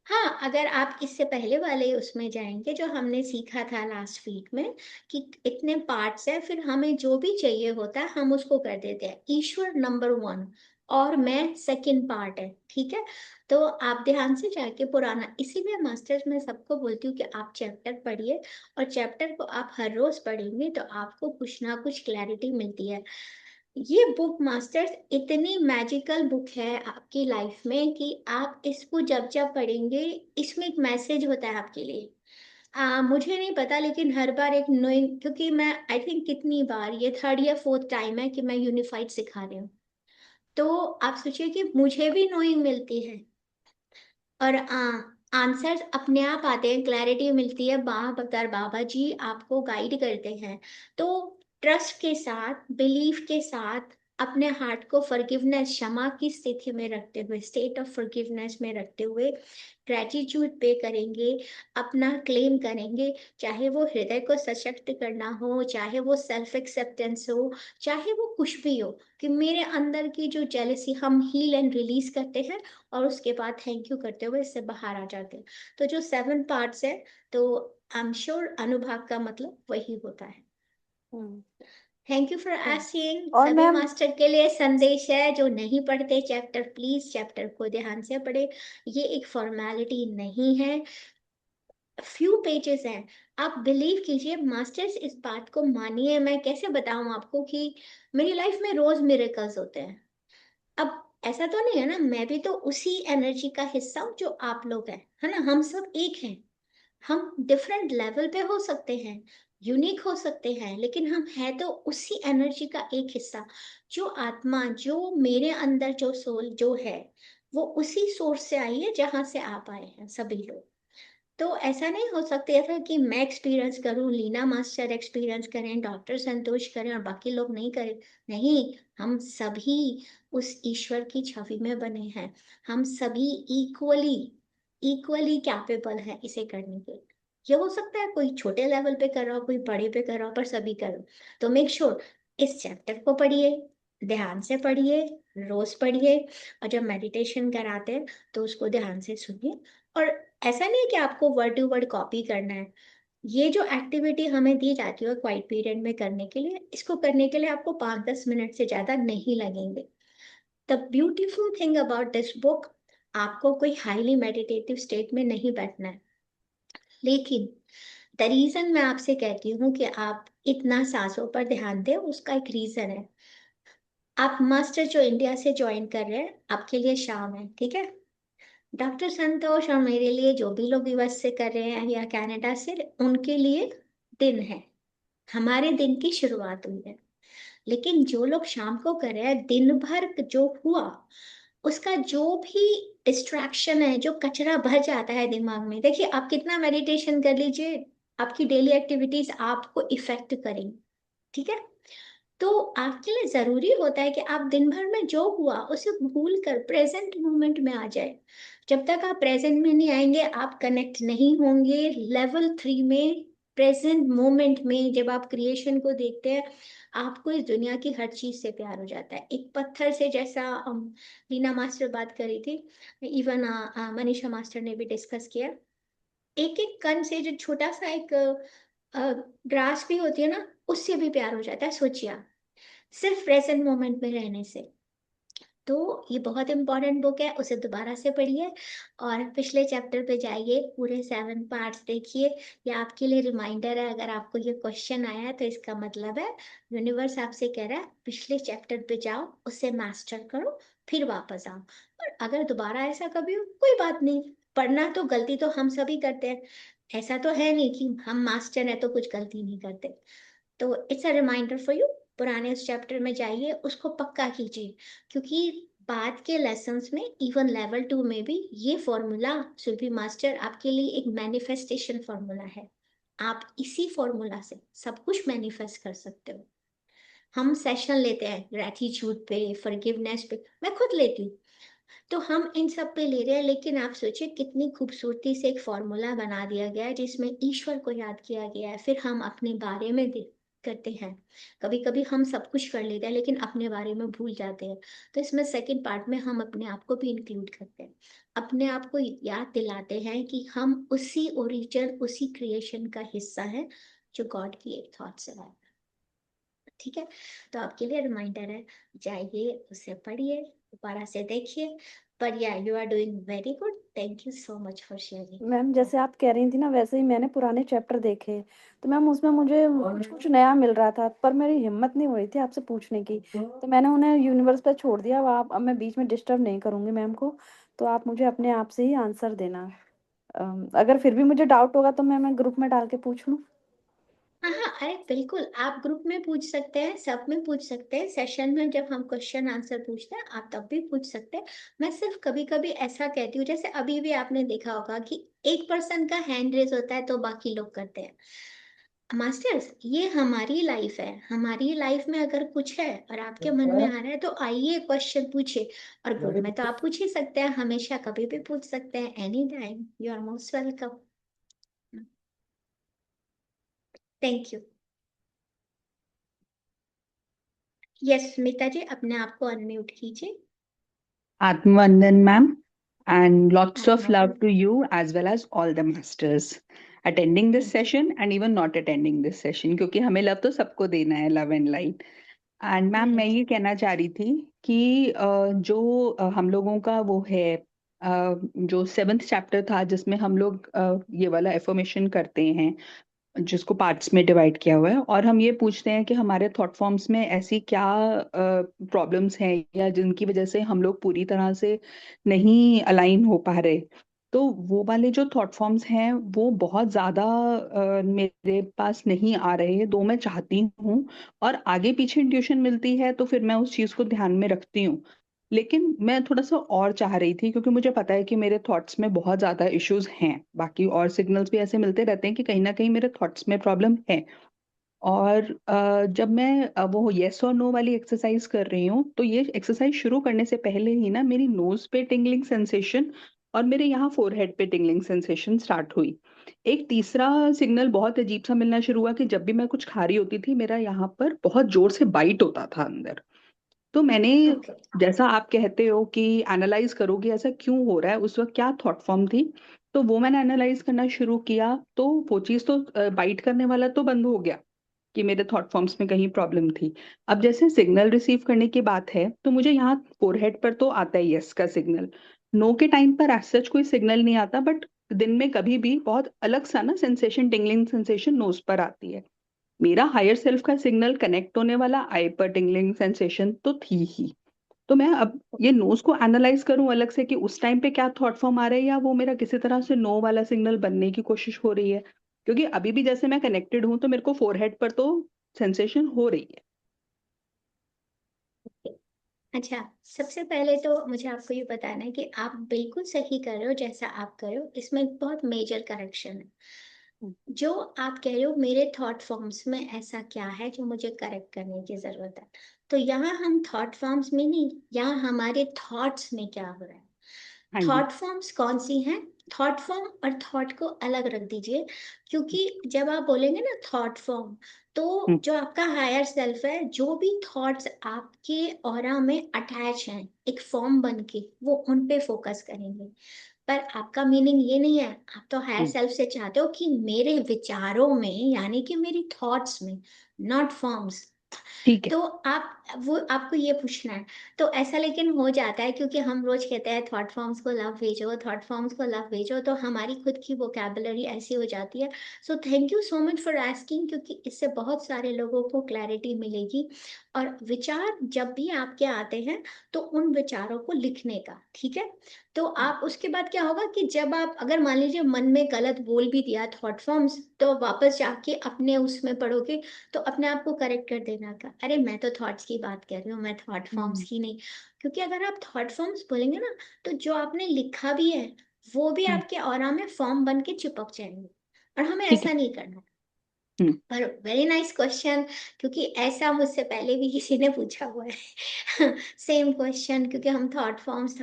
हाँ, अगर आप इससे पहले वाले उसमें जाएंगे जो हमने सीखा था लास्ट वीक में, कि इतने पार्ट्स हैं, फिर हमें जो भी चाहिए होता है हम उसको कर देते हैं। ईश्वर नंबर 1 और मैं सेकंड पार्ट है, ठीक है। तो आप ध्यान से जाके पुराना, इसीलिए मास्टर्स में सबको बोलती हूँ कि आप चैप्टर पढ़िए, और चैप्टर को आप हर रोज पढ़ेंगे तो आपको कुछ ना कुछ क्लैरिटी मिलती है। ये बुक मास्टर्स इतनी मैजिकल बुक है आपकी लाइफ में कि आप इसको जब जब पढ़ेंगे, इसमें एक मैसेज होता है आपके लिए। मुझे नहीं पता, लेकिन हर बार एक नोइंग, क्योंकि मैं आई थिंक कितनी बार, ये 3rd या 4th टाइम है कि मैं यूनिफाइड सिखा रही हूँ। तो आप सोचिए कि मुझे भी नोइंग मिलती है, और आंसर्स अपने आप आते हैं, क्लैरिटी मिलती है, बतर बाबा जी आपको गाइड करते हैं। तो ट्रस्ट के साथ, बिलीफ के साथ, अपने हार्ट को फॉरगिवनेस, क्षमा की स्थिति में रखते हुए, स्टेट ऑफ फॉरगिवनेस में रखते हुए ग्रेटिट्यूड पे करेंगे, अपना क्लेम करेंगे। चाहे वो हृदय को सशक्त करना हो, चाहे वो सेल्फ एक्सेप्टेंस हो, चाहे वो कुछ भी हो, कि मेरे अंदर की जो जेलसी हम हील एंड रिलीज करते हैं, और उसके बाद थैंक यू करते हुए इससे बाहर आ जाते हैं। तो जो 7 पार्ट्स है, तो आई एम श्योर अनुभाग का मतलब वही होता है। हम्म, थैंक यू फॉर हाँ। आस्किंग। और सभी मैम मास्टर के लिए संदेश है, जो नहीं पढ़ते चैप्टर, प्लीज चैप्टर को ध्यान से पढ़े। ये एक फॉर्मेलिटी नहीं है, फ्यू पेजेस हैं। आप बिलीव कीजिए मास्टर्स, इस बात को मानिए, मैं कैसे बताऊं आपको कि मेरी लाइफ में रोज मिरेकल्स होते हैं। अब ऐसा तो नहीं है ना, मैं भी तो उसी एनर्जी का हिस्सा हूँ जो आप लोग हैं, है ना। हम सब एक हैं। हम डिफरेंट लेवल पे हो सकते हैं, यूनिक हो सकते हैं, लेकिन हम है तो उसी एनर्जी का एक हिस्सा। जो आत्मा, जो मेरे अंदर जो सोल जो है, वो उसी सोर्स से आई है जहां से आप आए हैं सभी लोग। तो ऐसा नहीं हो सकता था कि मैं एक्सपीरियंस करूं, लीना मास्टर एक्सपीरियंस करें, डॉक्टर संतोष करें और बाकी लोग नहीं करें। नहीं, हम सभी उस ईश्वर की छवि में बने हैं। हम सभी इक्वली इक्वली कैपेबल है इसे करने के। ये हो सकता है कोई छोटे लेवल पे कर रहा हो, कोई बड़े पे कर रहा हो, पर सभी करो। तो मेक श्योर इस चैप्टर को पढ़िए, ध्यान से पढ़िए, रोज पढ़िए, और जब मेडिटेशन कराते हैं तो उसको ध्यान से सुनिए। और ऐसा नहीं है कि आपको वर्ड टू वर्ड कॉपी करना है। ये जो एक्टिविटी हमें दी जाती है क्वाइट पीरियड में करने के लिए, इसको करने के लिए आपको 5-10 मिनट से ज्यादा नहीं लगेंगे। The beautiful thing about this book, आपको कोई हाईली मेडिटेटिव स्टेट में नहीं बैठना है, लेकिन द रीजन मैं आपसे कहती हूँ कि आप इतना सांसों पर ध्यान दें, उसका एक रीजन है। आप मास्टर जो इंडिया से ज्वाइन कर रहे हैं, आपके लिए शाम है, ठीक है। डॉक्टर संतोष और मेरे लिए, जो भी लोग यूएस से कर रहे हैं या कनाडा से, उनके लिए दिन है। हमारे दिन की शुरुआत हुई है। लेकिन जो लोग शाम को कर रहे हैं, दिन भर जो हुआ उसका जो भी डिस्ट्रैक्शन है, जो कचरा भर जाता है दिमाग में, देखिए आप कितना मेडिटेशन कर लीजिए, आपकी डेली एक्टिविटीज आपको इफेक्ट करेंगी, ठीक है। तो आपके लिए जरूरी होता है कि आप दिन भर में जो हुआ उसे भूल कर प्रेजेंट मोमेंट में आ जाए। जब तक आप प्रेजेंट में नहीं आएंगे, आप कनेक्ट नहीं होंगे लेवल 3 में, प्रेजेंट मोमेंट में। जब आप क्रिएशन को देखते हैं, आपको इस दुनिया की हर चीज से प्यार हो जाता है, एक पत्थर से, जैसा लीना मास्टर बात करी थी, इवन मनीषा मास्टर ने भी डिस्कस किया। एक एक कण से, जो छोटा सा एक ग्रास भी होती है ना, उससे भी प्यार हो जाता है, सोचिए आप, सिर्फ प्रेजेंट मोमेंट में रहने से। तो ये बहुत इंपॉर्टेंट बुक है, उसे दोबारा से पढ़िए और पिछले चैप्टर पे जाइए, पूरे 7 पार्ट्स देखिए। ये आपके लिए रिमाइंडर है, अगर आपको ये क्वेश्चन आया है तो इसका मतलब है यूनिवर्स आपसे कह रहा है पिछले चैप्टर पे जाओ, उसे मास्टर करो, फिर वापस आओ। और अगर दोबारा ऐसा कभी हो, कोई बात नहीं, पढ़ना तो गलती तो हम सभी करते हैं, ऐसा तो है नहीं कि हम मास्टर हैं तो कुछ गलती नहीं करते। तो it's a reminder for you, पुराने उस चैप्टर में जाइए, उसको पक्का कीजिए, क्योंकि बाद के लेसन्स में, इवन लेवल 2 में भी, ये फॉर्मूला सुरभि मास्टर आपके लिए एक मैनिफेस्टेशन फॉर्मूला है। आप इसी फॉर्मूला से सब कुछ मैनिफेस्ट कर सकते हो। हम सेशन लेते हैं ग्रेटिट्यूड पे, फॉरगिवनेस पे, मैं खुद लेती हूँ, तो हम इन सब पे ले रहे हैं, लेकिन आप सोचिए कितनी खूबसूरती से एक फॉर्मूला बना दिया गया है जिसमें ईश्वर को याद किया गया है। फिर हम अपने बारे में करते हैं, कभी कभी हम सब कुछ कर लेते हैं लेकिन अपने बारे में भूल जाते हैं। तो इसमें सेकंड पार्ट में हम अपने आप को भी इंक्लूड करते हैं, अपने आप को याद दिलाते हैं कि हम उसी ओरिजिन, उसी क्रिएशन का हिस्सा है जो गॉड की एक थॉट से आया, ठीक है। तो आपके लिए रिमाइंडर है, जाइए उसे पढ़िए, दोबारा से देखिए। पर या you are doing very good, thank you so much for sharing. Ma'am जैसे आप कह रही थी ना, वैसे ही मैंने पुराने चैप्टर देखे, तो मैम उसमें मुझे कुछ कुछ नया मिल रहा था, पर मेरी हिम्मत नहीं हो रही थी आपसे पूछने की, तो मैंने उन्हें यूनिवर्स पे छोड़ दिया। अब मैं बीच में डिस्टर्ब नहीं करूंगी मैम को, तो आप मुझे अपने आप से ही आंसर देना। अगर फिर भी मुझे डाउट होगा तो मैं ग्रुप में डाल के पूछ लूँ। हाँ हाँ, अरे बिल्कुल, आप ग्रुप में पूछ सकते हैं, सब में पूछ सकते हैं, सेशन में जब हम क्वेश्चन आंसर पूछते हैं आप तब भी पूछ सकते हैं। मैं सिर्फ कभी कभी ऐसा कहती हूँ, जैसे अभी भी आपने देखा होगा कि एक पर्सन का हैंड रेज होता है तो बाकी लोग करते हैं। मास्टर्स, ये हमारी लाइफ है, हमारी लाइफ में अगर कुछ है और आपके मन में आ रहा है तो आइए क्वेश्चन पूछिए। और ग्रुप में तो आप पूछ ही सकते हैं, हमेशा कभी भी पूछ सकते हैं, any time, you are most welcome. Thank you. Yes Smita ji, अपने आप को अनम्यूट कीजिए। Atmanandan ma'am, and lots of love to you as well as all the masters attending this session and even not attending this session, क्योंकि हमें love तो सबको देना है, love and light. And ma'am मैं ये कहना चाह रही थी कि जो हम लोगों का वो है, जो 7th चैप्टर था जिसमें हम लोग ये वाला एफर्मेशन करते हैं, जिसको पार्ट्स में डिवाइड किया हुआ है, और हम ये पूछते हैं कि हमारे थॉट फॉर्म्स में ऐसी क्या प्रॉब्लम्स हैं या जिनकी वजह से हम लोग पूरी तरह से नहीं अलाइन हो पा रहे। तो वो वाले जो थॉट फॉर्म्स हैं वो बहुत ज्यादा मेरे पास नहीं आ रहे हैं, दो मैं चाहती हूँ, और आगे पीछे इंट्यूशन मिलती है तो फिर मैं उस चीज को ध्यान में रखती हूँ। लेकिन मैं थोड़ा सा और चाह रही थी, क्योंकि मुझे पता है कि मेरे थॉट्स में बहुत ज्यादा इश्यूज हैं, बाकी और सिग्नल्स भी ऐसे मिलते रहते हैं कि कहीं ना कहीं मेरे थॉट्स में प्रॉब्लम है। और जब मैं वो येस और नो वाली एक्सरसाइज कर रही हूँ, तो ये एक्सरसाइज शुरू करने से पहले ही ना मेरी नोज पे टिंगलिंग सेंसेशन और मेरे यहाँ फोरहेड पे टिंगलिंग सेंसेशन स्टार्ट हुई। एक तीसरा सिग्नल बहुत अजीब सा मिलना शुरू हुआ कि जब भी मैं कुछ खा रही होती थी मेरा यहाँ पर बहुत जोर से बाइट होता था अंदर। तो मैंने, ओके जैसा आप कहते हो कि एनालाइज करो कि ऐसा क्यों हो रहा है, उस वक्त क्या थॉट फॉर्म थी, तो वो मैंने एनालाइज करना शुरू किया। तो वो चीज तो बाइट करने वाला तो बंद हो गया कि मेरे थॉट फॉर्म्स में कहीं प्रॉब्लम थी। अब जैसे सिग्नल रिसीव करने की बात है तो मुझे यहाँ फोरहेड पर तो आता है यस का सिग्नल। नो के टाइम पर एज सच कोई सिग्नल नहीं आता, बट दिन में कभी भी बहुत अलग सा ना सेंसेशन, टिंगलिंग सेंसेशन नोज पर आती है। मेरा हायर सेल्फ का सिग्नल कनेक्ट होने वाला आई पर टिंगलिंग सेंसेशन तो थी ही। तो मैं अब ये नोज को एनालाइज करूं अलग से कि उस टाइम पे क्या थॉट फॉर्म आ रहे हैं, या वो मेरा किसी तरह से नो वाला सिग्नल बनने की कोशिश हो रही है, क्योंकि अभी भी जैसे मैं कनेक्टेड हूं तो मेरे को फोरहेड पर तो सेंसेशन हो रही है। अच्छा, सबसे पहले तो मुझे आपको ये बताना है कि आप बिल्कुल सही कर रहे हो जैसा आप कर रहे हो। इसमें एक बहुत मेजर करेक्शन है। जो आप कह रहे हो मेरे थॉट फॉर्म्स में ऐसा क्या है जो मुझे करेक्ट करने की जरूरत है, तो यहाँ हम थॉट फॉर्म्स में नहीं, यहाँ हमारे थॉट्स में क्या हो रहा है। हाँ जी। थॉट फॉर्म्स कौन सी हैं? थॉट फॉर्म और थॉट को अलग रख दीजिए, क्योंकि जब आप बोलेंगे ना थॉट फॉर्म, तो हम्म, जो आपका हायर सेल्फ है, जो भी थॉट्स आपके ऑरा में अटैच हैं एक फॉर्म बन के, वो उन पे फोकस करेंगे। पर आपका मीनिंग ये नहीं है, आप तो हायर हम्म, सेल्फ से चाहते हो कि मेरे विचारों में, यानी कि मेरी थॉट्स में, नॉट फॉर्म्स। ठीक है। तो आप, वो आपको ये पूछना है। तो ऐसा लेकिन हो जाता है, क्योंकि हम रोज कहते हैं थॉट फॉर्म्स को लव भेजो, थॉट फॉर्म्स को लव भेजो, तो हमारी खुद की वोकैबुलरी ऐसी हो जाती है। So thank you so much for asking, क्योंकि इससे बहुत सारे लोगों को क्लैरिटी मिलेगी। और विचार जब भी आपके आते हैं, तो उन विचारों को लिखने का, ठीक है। तो आप उसके बाद क्या होगा कि जब आप, अगर मान लीजिए मन में गलत बोल भी दिया थॉट फॉर्म्स, तो वापस जाके अपने उसमें पढ़ोगे, तो अपने आप को करेक्ट कर देना का, अरे मैं तो थॉट्स की बात कर रही हूँ, मैं थॉट फॉर्म्स हम्म, की नहीं। क्योंकि अगर आप थॉट फॉर्म्स बोलेंगे ना, तो जो आपने लिखा भी है वो भी हम्म, आपके ऑरा में फॉर्म बन के चिपक जाएंगे, और हमें ठीक है। ऐसा नहीं करना। हम्म, पर वेरी नाइस क्वेश्चन, क्योंकि ऐसा मुझसे पहले भी किसी ने पूछा हुआ है सेम क्वेश्चन, क्योंकि हम थॉट फॉर्म्स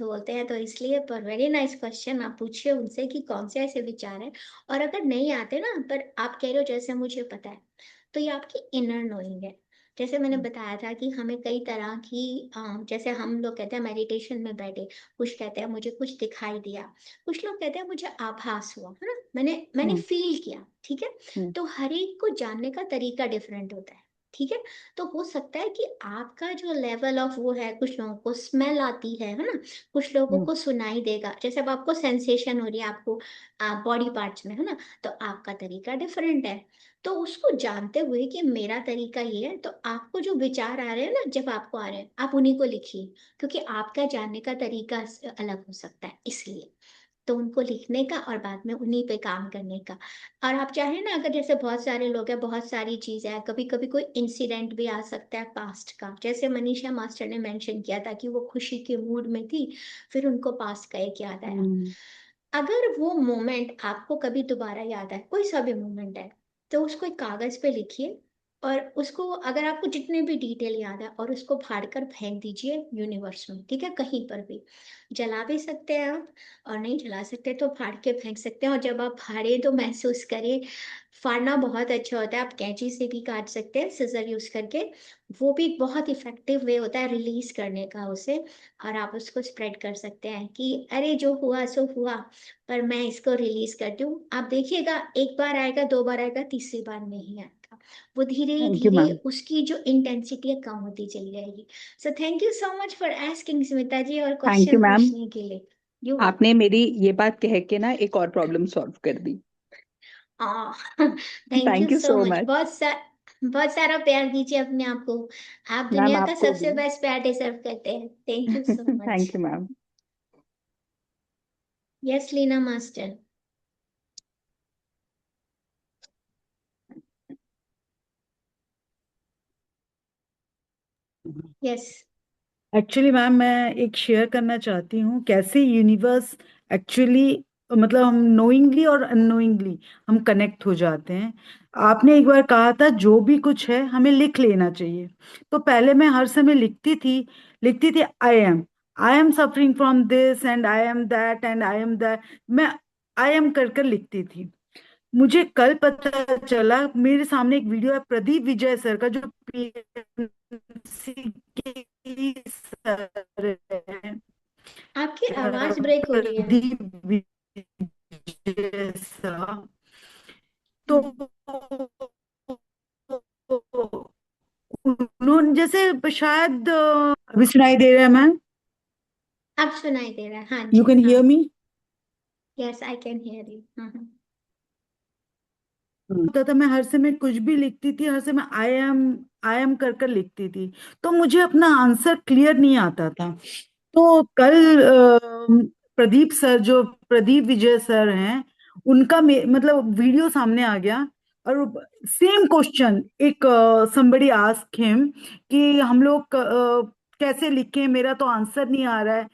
बोलते हैं, तो इसलिए। पर वेरी नाइस क्वेश्चन, आप पूछिए उनसे कि कौन से ऐसे विचार हैं। और अगर नहीं आते ना, पर आप कह रहे हो जैसे मुझे पता है, तो ये आपकी इनर नोइंग है। जैसे मैंने बताया था कि हमें कई तरह की, जैसे हम लोग कहते हैं मेडिटेशन में बैठे, कुछ कहते हैं मुझे कुछ दिखाई दिया, कुछ लोग कहते हैं मुझे आभास हुआ, है ना, मैंने हम्म, फील किया, ठीक है। हम्म, तो हर एक को जानने का तरीका डिफरेंट होता है, ठीक है। तो हो सकता है कि आपका जो लेवल ऑफ वो है, कुछ लोगों को स्मेल आती है ना, कुछ लोगों हम्म, को सुनाई देगा, जैसे अब आपको सेंसेशन हो रही है आपको बॉडी पार्ट्स में, है ना, तो आपका तरीका डिफरेंट है। तो उसको जानते हुए कि मेरा तरीका ये है, तो आपको जो विचार आ रहे हैं ना, जब आपको आ रहे हैं, आप उन्हीं को लिखिए, क्योंकि आपका जानने का तरीका अलग हो सकता है, इसलिए। तो उनको लिखने का और बाद में उन्हीं पे काम करने का। और आप चाहें ना, अगर जैसे बहुत सारे लोग हैं, बहुत सारी चीजें हैं, कभी कभी कोई इंसिडेंट भी आ सकता है पास्ट का, जैसे मनीषा मास्टर ने मेंशन किया था कि वो खुशी के मूड में थी, फिर उनको पास्ट का एक याद आया। हम्म, अगर वो मोमेंट आपको कभी दोबारा याद आए, कोई सा भी मोमेंट है, तो उसको एक कागज पे लिखिए, और उसको, अगर आपको जितने भी डिटेल याद है, और उसको फाड़ कर फेंक दीजिए यूनिवर्स में, ठीक है, कहीं पर भी। जला भी सकते हैं आप, और नहीं जला सकते तो फाड़ के फेंक सकते हैं। और जब आप फाड़े तो महसूस करिए, फाड़ना बहुत अच्छा होता है, आप कैंची से भी काट सकते हैं, सिजर यूज करके। वो भी एक बहुत इफेक्टिव वे होता है रिलीज करने का उसे। और आप उसको स्प्रेड कर सकते हैं कि अरे जो हुआ सो हुआ, पर मैं इसको रिलीज करती हूँ। आप देखिएगा, एक बार आएगा, दो बार आएगा, तीसरी बार नहीं आएगा। वो धीरे थैंक यू धीरे मैम। उसकी जो इंटेंसिटी है कम होती चली जाएगी। So thank you so much for asking Smita ji, और थैंक यू क्वेश्चन मैम। पूछने के लिए। यू आपने मेरी ये बात कह के ना एक और प्रॉब्लम सॉल्व कर दी। Thank you thank you so so much. Much. बहुत सारा प्यार दीजिए अपने आप को। आप मैम दुनिया का आपको भी। सबसे बेस्ट प्यार डिजर्व करते हैं। Thank you so much. Thank you ma'am. Yes Leena master. Yes. Actually ma'am मैं एक शेयर करना चाहती हूँ कैसे यूनिवर्स एक्चुअली, मतलब हम नोइंगली और अननोइंगली हम कनेक्ट हो जाते हैं। आपने एक बार कहा था जो भी कुछ है हमें लिख लेना चाहिए। तो पहले मैं हर समय लिखती थी I am, I am suffering from this and I am that and I am that, मैं आई एम कर कर लिखती थी। मुझे कल पता चला, मेरे सामने एक वीडियो है प्रदीप विजय सर का, जो PMC के सर है, आपकी आवाज ब्रेक हो रही है। प्रदीप विजय सर। तो उन्होंने जैसे शायद अभी सुनाई दे रहा है मैम? अब सुनाई दे रहा है, हाँ यू जी, कैन हाँ। Hear me? Yes, I can hear you. होता था, मैं हर समय कुछ भी लिखती थी, हर समय आई एम कर कर लिखती थी, तो मुझे अपना आंसर क्लियर नहीं आता था। तो कल प्रदीप सर, जो प्रदीप विजय सर हैं, उनका मतलब वीडियो सामने आ गया, और सेम क्वेश्चन एक somebody आस्क हिम कि हम लोग कैसे लिखें, मेरा तो आंसर नहीं आ रहा है।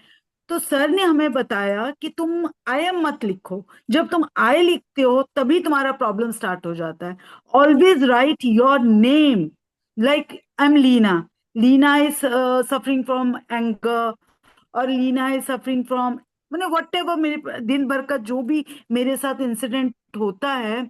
तो सर ने हमें बताया कि तुम आई एम मत लिखो, जब तुम आई लिखते हो तभी तुम्हारा प्रॉब्लम स्टार्ट हो जाता है। Always write your name, like I am Leena, Leena is suffering from anger, और लीना इज सफरिंग फ्रॉम, मैंने वट एवर, मेरे दिन भर का जो भी मेरे साथ इंसिडेंट होता है,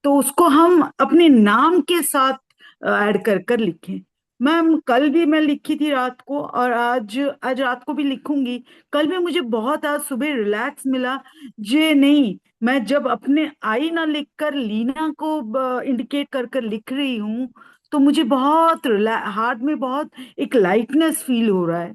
तो उसको हम अपने नाम के साथ ऐड कर कर लिखें। मैम कल भी मैं लिखी थी रात को, और आज आज रात को भी लिखूंगी। कल भी मुझे बहुत, आज सुबह रिलैक्स मिला। जे नहीं, मैं जब अपने आई ना लिखकर लीना को इंडिकेट कर कर लिख रही हूँ, तो मुझे बहुत हार्ट में बहुत एक लाइटनेस फील हो रहा है।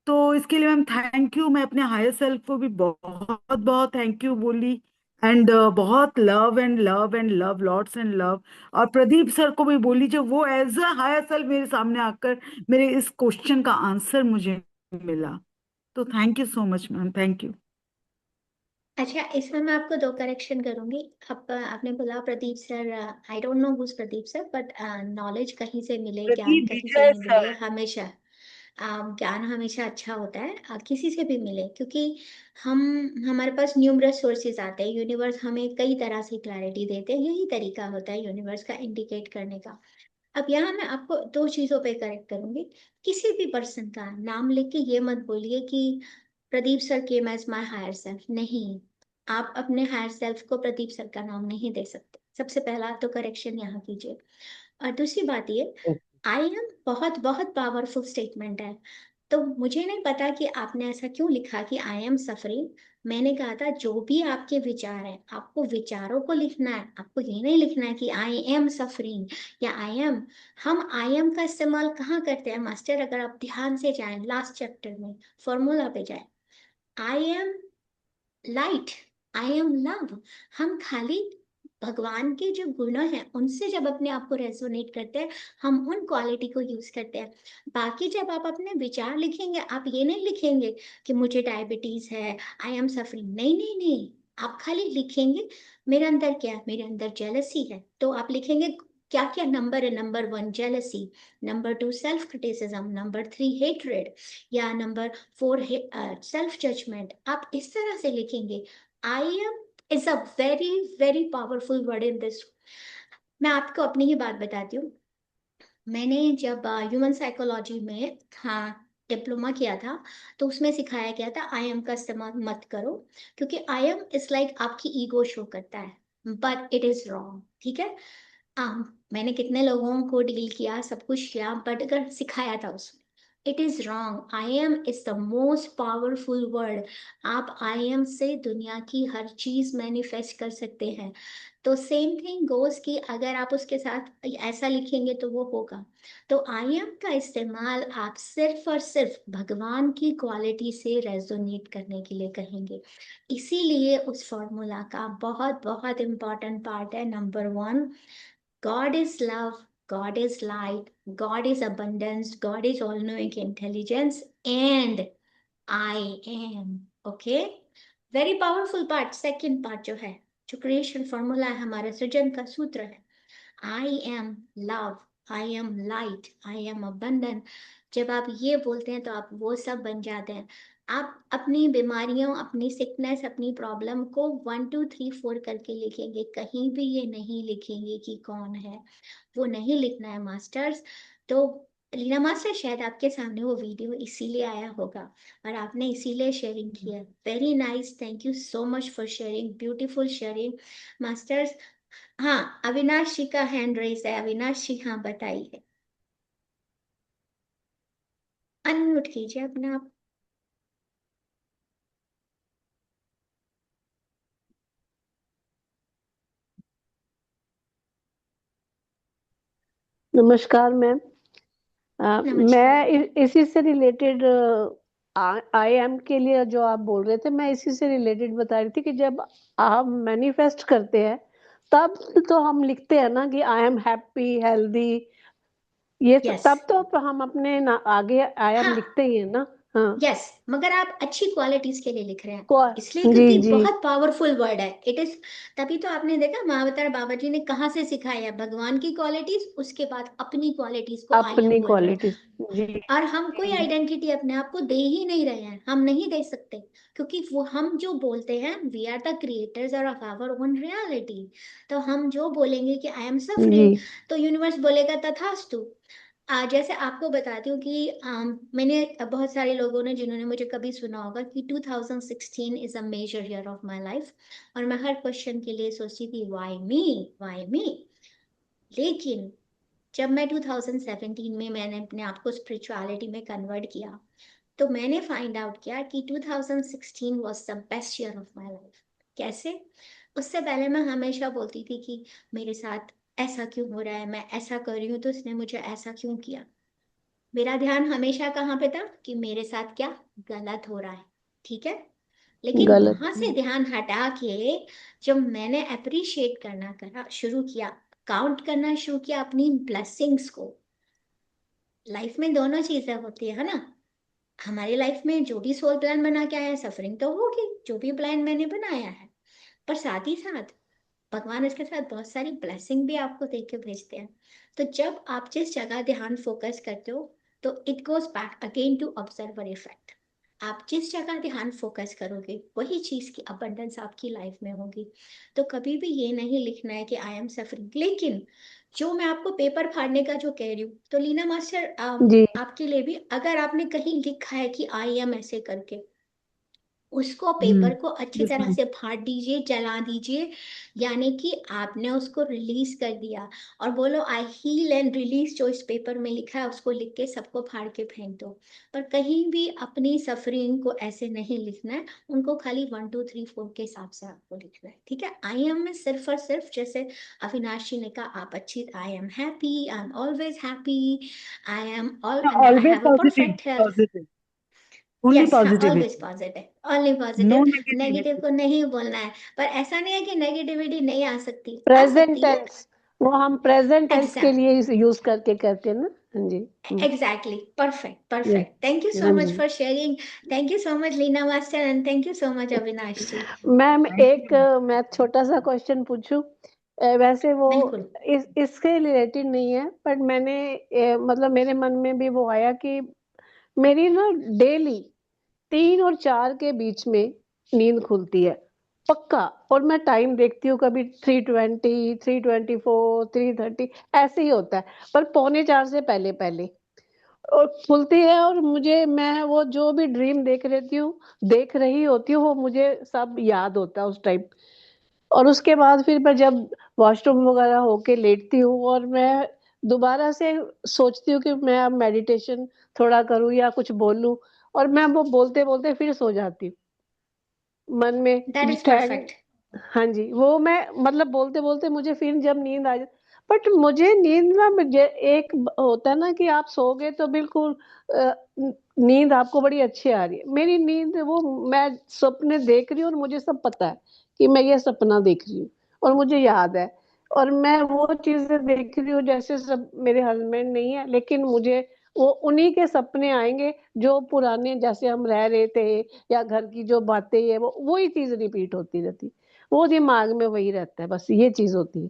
तो इसके लिए मैम थैंक यू, मैं अपने हायर सेल्फ को भी बहुत बहुत थैंक यू बोली। एंड बहुत love and love and love, lots and love. और प्रदीप सर को भी बोली, जो वो एज अ हायर सेल्फ मेरे सामने आकर मेरे इस क्वेश्चन का आंसर मुझे मिला। तो thank you so much ma'am, thank you. अच्छा, इसमें मैं आपको दो करेक्शन करूंगी। अब आपने बोला Pradeep sir, I don't know who's Pradeep sir, but knowledge कहीं से मिले, ज्ञान प्रदीप कहीं से विजय भी सर। मिले, हमेशा ज्ञान हमेशा अच्छा होता है, किसी से भी मिले, क्योंकि हम हमारे पास न्यूमरस सोर्सेज आते हैं, यूनिवर्स हमें कई तरह से क्लैरिटी देते हैं, यही तरीका होता है यूनिवर्स का इंडिकेट करने का। अब यहाँ मैं आपको दो चीजों पे करेक्ट करूंगी। किसी भी पर्सन का नाम लेके ये मत बोलिए कि Pradeep sir came as my higher self, नहीं। आप अपने हायर सेल्फ को प्रदीप सर का नाम नहीं दे सकते, सबसे पहला तो करेक्शन यहाँ कीजिए। और दूसरी बात ये, आई एम बहुत बहुत पावरफुल स्टेटमेंट है। तो मुझे नहीं पता कि आपने ऐसा क्यों लिखा कि आई एम सफरिंग। मैंने कहा था जो भी आपके विचार हैं, आपको विचारों को लिखना है, आपको ये नहीं लिखना है कि आई एम सफरिंग या आई एम। हम आई एम का इस्तेमाल कहाँ करते हैं मास्टर? अगर आप ध्यान से जाएं लास्ट चैप्टर में, फॉर्मूला पे जाएं, I am light, I am love. हम खाली भगवान के जो गुण हैं उनसे जब अपने आप को रेजोनेट करते हैं, हम उन क्वालिटी को यूज करते हैं। बाकी जब आप अपने विचार लिखेंगे, आप ये नहीं लिखेंगे कि मुझे डायबिटीज है, आई एम सफरिंग, नहीं नहीं नहीं। आप खाली लिखेंगे मेरे अंदर क्या है, मेरे अंदर जेलसी है, तो आप लिखेंगे क्या क्या नंबर है। Number 1 jealousy, number 2 self criticism, number 3 hatred, या नंबर 4 सेल्फ जजमेंट। आप इस तरह से लिखेंगे। I am is a very very powerful word in this. मैं आपको अपनी ही बात बताती हूँ। मैंने जब ह्यूमन साइकोलॉजी में, हाँ, डिप्लोमा किया था, तो उसमें सिखाया गया था आई एम का इस्तेमाल मत करो, क्योंकि आई एम इज लाइक आपकी ईगो शो करता है, बट इट इज रॉन्ग। ठीक है। मैंने कितने लोगों को डील किया, सब कुछ किया, बट अगर सिखाया था उसमें, it is wrong. I am is the most powerful word. आप आई एम से दुनिया की हर चीज मैनिफेस्ट कर सकते हैं। तो सेम थिंग गोज कि अगर आप उसके साथ ऐसा लिखेंगे तो वो होगा। तो आई एम का इस्तेमाल आप सिर्फ और सिर्फ भगवान की क्वालिटी से रेजोनेट करने के लिए कहेंगे। इसीलिए उस फॉर्मूला का बहुत बहुत इंपॉर्टेंट पार्ट है number 1, God is love, God is light, God is abundance, God is all knowing intelligence, and I am. Okay? Very powerful part, second part जो है, जो क्रिएशन फॉर्मूला है, हमारा सृजन का सूत्र है, I am love, I am light, I am abundant। जब आप ये बोलते हैं तो आप वो सब बन जाते हैं। आप अपनी बीमारियों, अपनी सिकनेस, अपनी प्रॉब्लम को 1 2 3 4 करके लिखेंगे, कहीं भी ये नहीं लिखेंगे कि कौन है, वो नहीं लिखना है मास्टर्स। तो लीना मास्टर, शायद आपके सामने वो वीडियो इसीलिए आया होगा और आपने इसीलिए शेयरिंग किया। Very nice, thank you so much for sharing, beautiful sharing masters. हाँ, अविनाश जी का हैंड रेज है। अविनाश जी, हाँ बताइए, अनम्यूट कीजिए अपने आप। नमस्कार मैम। नमस्कार। मैं इसी से रिलेटेड आई एम के लिए जो आप बोल रहे थे, मैं इसी से रिलेटेड बता रही थी कि जब आप मैनिफेस्ट करते हैं तब तो हम लिखते हैं ना कि आई एम हैप्पी हेल्दी, ये यस, तब तो हम अपने आगे आई एम हाँ, लिखते ही है ना। हाँ, यस, मगर आप अच्छी क्वालिटीज के लिए लिख रहे हैं को इसलिए जी क्योंकि जी, बहुत पावरफुल वर्ड है इट इज। तभी तो आपने देखा महाअवतार बाबा जी ने कहाँ से सिखाया, भगवान की क्वालिटीज, उसके बाद अपनी क्वालिटीज को आई एम अपनी बोल रहे हैं। क्वालिटी जी और हम कोई जी आइडेंटिटी अपने आप को दे ही नहीं रहे हैं, हम नहीं दे सकते, क्योंकि वो हम जो बोलते हैं, we are the creators of our own reality. तो हम जो बोलेंगे कि आई एम जी सफरिंग, तो यूनिवर्स बोलेगा तथास्तु। जैसे आपको बताती हूँ कि मैंने बहुत सारे लोगों ने, जिन्होंने मुझे कभी सुना होगा कि 2016 is a major year of my life, और मैं हर क्वेश्चन के लिए सोचती थी व्हाई मी, व्हाई मी। लेकिन जब मैं 2017 में मैंने अपने आप को स्पिरिचुअलिटी में कन्वर्ट किया, तो मैंने फाइंड आउट किया कि 2016 was the best year of my life. कैसे? उससे पहले मैं हमेशा बोलती थी कि मेरे साथ ऐसा क्यों हो रहा है, मैं ऐसा कर रही हूँ तो इसने मुझे ऐसा क्यों किया। मेरा ध्यान हमेशा कहाँ पे था कि मेरे साथ क्या गलत हो रहा है। ठीक है, लेकिन गलत। वहां से ध्यान हटा के जब मैंने अप्रिशिएट करना करा शुरू किया, काउंट करना शुरू किया अपनी ब्लेसिंग्स को। लाइफ में दोनों चीजें होती है ना। हमारी लाइफ में जो भी सोल प्लान बना के आया है, सफरिंग तो होगी, जो भी प्लान मैंने बनाया है, पर साथ ही साथ भगवान इसके साथ बहुत सारी ब्लेसिंग भी आपको दे के भेजते हैं। तो जब आप जिस जगह ध्यान फोकस करते हो, तो it goes back again to observer effect. आप जिस जगह ध्यान फोकस करोगे वही चीज की अबंडेंस आपकी लाइफ में होगी। तो कभी भी ये नहीं लिखना है कि आई एम सफरिंग। लेकिन जो मैं आपको पेपर फाड़ने का जो कह रही हूँ, तो लीना मास्टर, जी आपके लिए भी, अगर आपने कहीं लिखा है कि आई एम ऐसे करके, उसको पेपर को अच्छी यस तरह मैम। से फाड़ दीजिए, जला दीजिए, यानी कि आपने उसको रिलीज कर दिया। और बोलो आई हील एंड रिलीज, जो इस पेपर में लिखा है उसको लिख के सबको फाड़ के फेंक दो। पर कहीं भी अपनी सफरिंग को ऐसे नहीं लिखना है, उनको खाली 1 2 3 4 के हिसाब से आपको लिखना है। ठीक है, आई एम में सिर्फ और सिर्फ, जैसे अविनाश जी ने कहा, आप अच्छी, I am happy, I am always happy, I am all, I always have a positive, perfect health. Positive, only yes, हाँ, always positivity, positive, only no positive. Negative negativity. को नहीं बोलना है। पर ऐसा नहीं है कि नेगेटिविटी नहीं आ सकती, आ प्रेजेंट सकती है। टेंस, वो हम प्रेजेंट टेंस के एग्जैक्ट, लिए यूज करके करते हैं ना। हाँ जी। Exactly, perfect, yes. Perfect. Thank you so हाँ मच जी। For sharing. Thank you so much Leena master, and thank you so much Avinash ji. Ma'am thank एक यू। मैं छोटा सा क्वेश्चन पूछूं? वैसे वो बिल्कुल। इसके रिलेटेड नहीं है, बट मैंने मतलब मेरे मन में भी वो आया कि मेरी ना डेली 3 और 4 के बीच में नींद खुलती है पक्का। और मैं टाइम देखती हूँ, कभी 3:20, 3:24, 3:30 ऐसे ही होता है, पर 3:45 से पहले पहले और खुलती है। और मुझे, मैं वो जो भी ड्रीम देख रही होती हूँ, वो मुझे सब याद होता है उस टाइम। और उसके बाद फिर मैं जब वॉशरूम वगैरह होके लेटती हूँ, और मैं दोबारा से सोचती हूँ कि मैं अब मेडिटेशन थोड़ा करूँ या कुछ बोलूं, और मैं वो बोलते बोलते फिर सो जाती हूँ मन में दैट कि इज थैंक। परफेक्ट। हाँ जी, वो मैं मतलब बोलते बोलते मुझे फिर जब नींद आ जाती, बट मुझे नींद ना, मुझे एक होता है ना कि आप सोओगे तो बिल्कुल नींद आपको बड़ी अच्छी आ रही है। मेरी नींद वो, मैं सपने देख रही हूँ और मुझे सब पता है कि मैं ये सपना देख रही हूँ, और मुझे याद है। और मैं वो चीजें देख रही हूँ जैसे सब मेरे हस्बैंड नहीं है, लेकिन मुझे वो उन्हीं के सपने आएंगे जो पुराने, जैसे हम रह रहे थे, या घर की जो बातें है, वो वही चीज रिपीट होती रहती, वो दिमाग में वही रहता है, बस ये चीज होती है।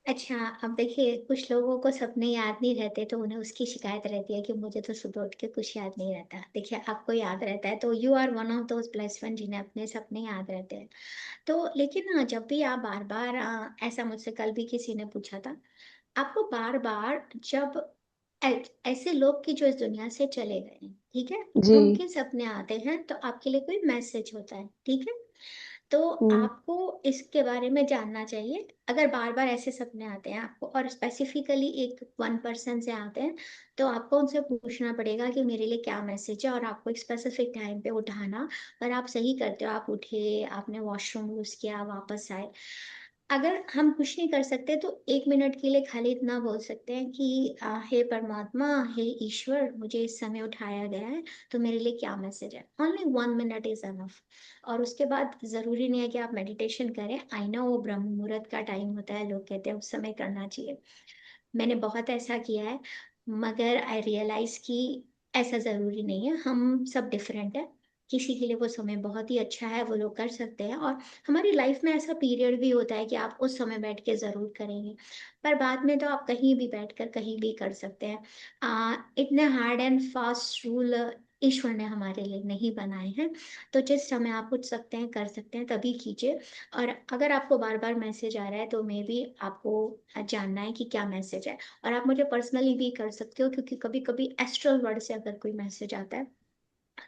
अच्छा, अब देखिए, कुछ लोगों को सपने याद नहीं रहते तो उन्हें उसकी शिकायत रहती है कि मुझे तो सुबह उठ के कुछ याद नहीं रहता। देखिए, आपको याद रहता है तो you are one of those blessed one जिन्हें अपने सपने याद रहते हैं। तो लेकिन जब भी आप बार बार, ऐसा मुझसे कल भी किसी ने पूछा था, आपको बार बार जब ऐसे लोग की जो इस दुनिया से चले गए हैं, ठीक है, जी। उनके सपने आते हैं तो आपके लिए कोई मैसेज होता है, ठीक है। तो आपको इसके बारे में जानना चाहिए। अगर बार बार ऐसे सपने आते हैं आपको, और स्पेसिफिकली एक 1 पर्सन से आते हैं, तो आपको उनसे पूछना पड़ेगा कि मेरे लिए क्या मैसेज है, और आपको एक स्पेसिफिक टाइम पे उठाना। पर आप सही करते हो, आप उठे, आपने वॉशरूम यूज किया, वापस आए। अगर हम कुछ नहीं कर सकते तो 1 मिनट के लिए खाली इतना बोल सकते हैं कि हे परमात्मा, हे ईश्वर, मुझे इस समय उठाया गया है, तो मेरे लिए क्या मैसेज है। Only 1 minute is enough. और उसके बाद जरूरी नहीं है कि आप मेडिटेशन करें। आई नो वो ब्रह्म मुहूर्त का टाइम होता है, लोग कहते हैं उस समय करना चाहिए। मैंने बहुत ऐसा किया है, मगर आई रियलाइज कि ऐसा जरूरी नहीं है। हम सब डिफरेंट है। किसी के लिए वो समय बहुत ही अच्छा है, वो लोग कर सकते हैं। और हमारी लाइफ में ऐसा पीरियड भी होता है कि आप उस समय बैठ के जरूर करेंगे, पर बाद में तो आप कहीं भी बैठकर कहीं भी कर सकते हैं। इतने हार्ड एंड फास्ट रूल ईश्वर ने हमारे लिए नहीं बनाए हैं। तो जिस समय आप उठ सकते हैं, कर सकते हैं, तभी कीजिए। और अगर आपको बार बार मैसेज आ रहा है तो मे भी आपको जानना है कि क्या मैसेज है। और आप मुझे पर्सनली भी कर सकते हो, क्योंकि कभी कभी एस्ट्रल वर्ड से अगर कोई मैसेज आता है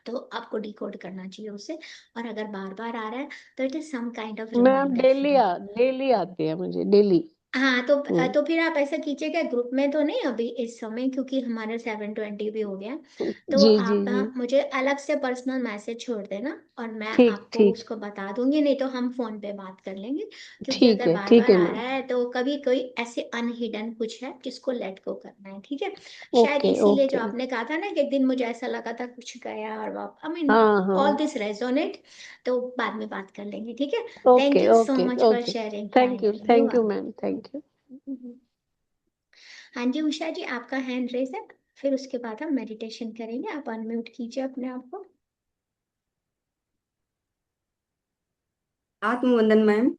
तो आपको डिकोड करना चाहिए उसे। और अगर बार बार आ रहा है तो it is some kind of ma'am reminder for you. Daily आते हैं मुझे, डेली। हाँ, तो फिर आप ऐसा कीजिएगा, ग्रुप में तो नहीं अभी इस समय, क्योंकि हमारा 7:20 भी हो गया। तो जी जी आप जी। मुझे अलग से पर्सनल मैसेज छोड़ देना, और मैं ठीक आपको ठीक। उसको बता दूंगी, नहीं तो हम फोन पे बात कर लेंगे। क्योंकि अगर बार ठीक बार है आ मैम। रहा है तो कभी कोई ऐसे अनहिडन कुछ है जिसको लेट गो करना है, ठीक है। शायद ओके इसीलिए जो ओके। आपने कहा था ना कि एक दिन मुझे ऐसा लगा था कुछ गया, और वाप आई मीन हाँ ऑल हाँ। This resonate. तो बाद में बात कर लेंगे, ठीक है। Thank okay you so okay much for okay. Sharing thank you finally, you thank you are. Ma'am, thank you. हाँ जी उषा जी, आपका हैंड रेज है। फिर उसके बाद हम मेडिटेशन करेंगे। आप अनम्यूट कीजिए अपने आप को। आत्मवंदन मैम।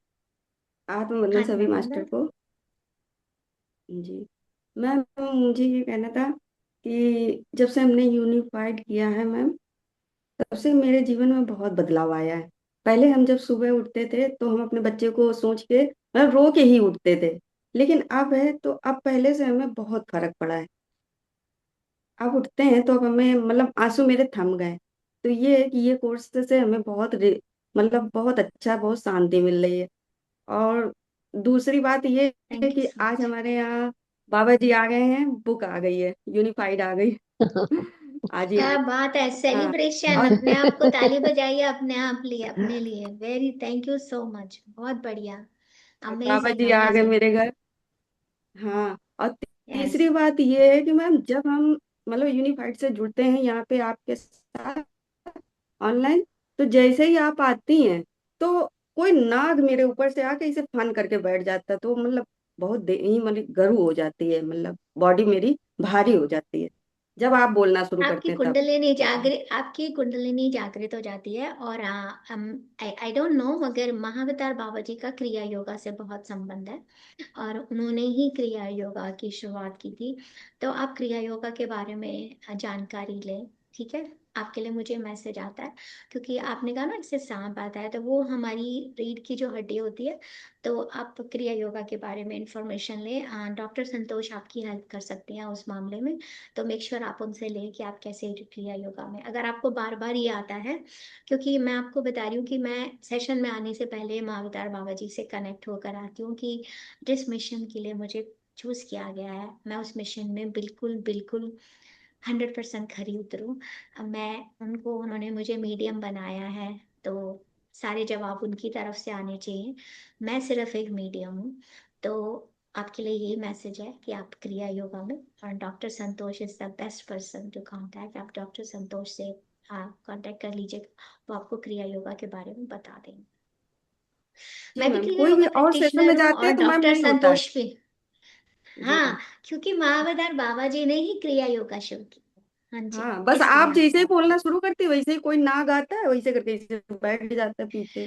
आत्मवंदन सभी मास्टर आत्मवंदन। को। जी मैम, मुझे ये कहना था कि जब से हमने यूनिफाइड किया है मैम, तब से मेरे जीवन में बहुत बदलाव आया है। पहले हम जब सुबह उठते थे तो हम अपने बच्चे को सोच के मतलब रो के ही उठते थे, लेकिन अब है तो अब पहले से हमें बहुत फर्क पड़ा है। अब उठते हैं तो अब हमें मतलब आंसू मेरे थम गए। तो ये है कि ये कोर्स से हमें मतलब बहुत अच्छा, बहुत शांति मिल रही है। और दूसरी बात ये है थैंक यू कि सो आज मच। हमारे यहाँ बाबा जी आ गए हैं, बुक आ गई है, यूनिफाइड आ गई। आज ही क्या आई। बात है, हाँ। सेलिब्रेशन। और अपने आप को ताली बजाइए, अपने आप लिए, अपने लिए। Very thank you so much, बहुत बढ़िया। बाबा अमेजिंग जी आ गए अमेजिंग। मेरे घर। हाँ। और यस। तीसरी बात ये है कि मैम जब हम मतलब यूनिफाइड से जुड़ते हैं यहाँ पे आपके साथ ऑनलाइन, तो जैसे ही आप आती हैं तो कोई नाग मेरे ऊपर से आके इसे फन करके बैठ जाता है। तो मतलब बहुत ही मतलब गर्व हो जाती है, मतलब बॉडी मेरी भारी हो जाती है जब आप बोलना शुरू करते हैं तब। आपकी कुंडलिनी जागृत हो जाती है। और आई डोंट नो, मगर महाअवतार बाबा जी का क्रिया योगा से बहुत संबंध है, और उन्होंने ही क्रिया योगा की शुरुआत की थी। तो आप क्रिया योगा के बारे में जानकारी लें, ठीक है। आपके लिए मुझे मैसेज आता है, क्योंकि आपने कहा ना इससे सांप आता है, तो वो हमारी रीढ़ की जो हड्डी होती है। तो आप क्रिया योगा के बारे में इंफॉर्मेशन लें। डॉक्टर संतोष आपकी हेल्प कर सकती हैं उस मामले में। तो मेक श्योर आप उनसे लें कि आप कैसे क्रिया योगा में, अगर आपको बार बार ये आता है। क्योंकि मैं आपको बता रही हूँ कि मैं सेशन में आने से पहले महाअवतार बाबा जी से कनेक्ट होकर आती हूँ कि जिस मिशन के लिए मुझे चूज किया गया है, मैं उस मिशन में बिल्कुल बिल्कुल 100% खरी उतरूँ। मैं उनको, उन्होंने मुझे मीडियम बनाया है, तो सारे जवाब उनकी तरफ से आने चाहिए। मैं सिर्फ एक मीडियम हूँ। तो आपके लिए यही मैसेज है कि आप क्रिया योगा में, और doctor Santosh is the best person to contact. आप डॉक्टर संतोष से कांटेक्ट कर लीजिए, वो आपको क्रिया योगा के बारे में बता देंगे। जी मैं भी मैम, क्रिया कोई भी योगा और सेशन में प्रैक्टिशनर हूँ, जाते और हैं तो मैम डॉक्टर यही होता है। संतोष भी। जी हाँ, मैम। क्योंकि महाअवतार बाबा जी ने ही क्रिया योगा शुरू की। हाँ जी, हाँ, बस इसलिए आप जैसे ही बोलना शुरू करती है वैसे ही कोई नाग आता है, वैसे करके इसे बैठ जाता है पीछे।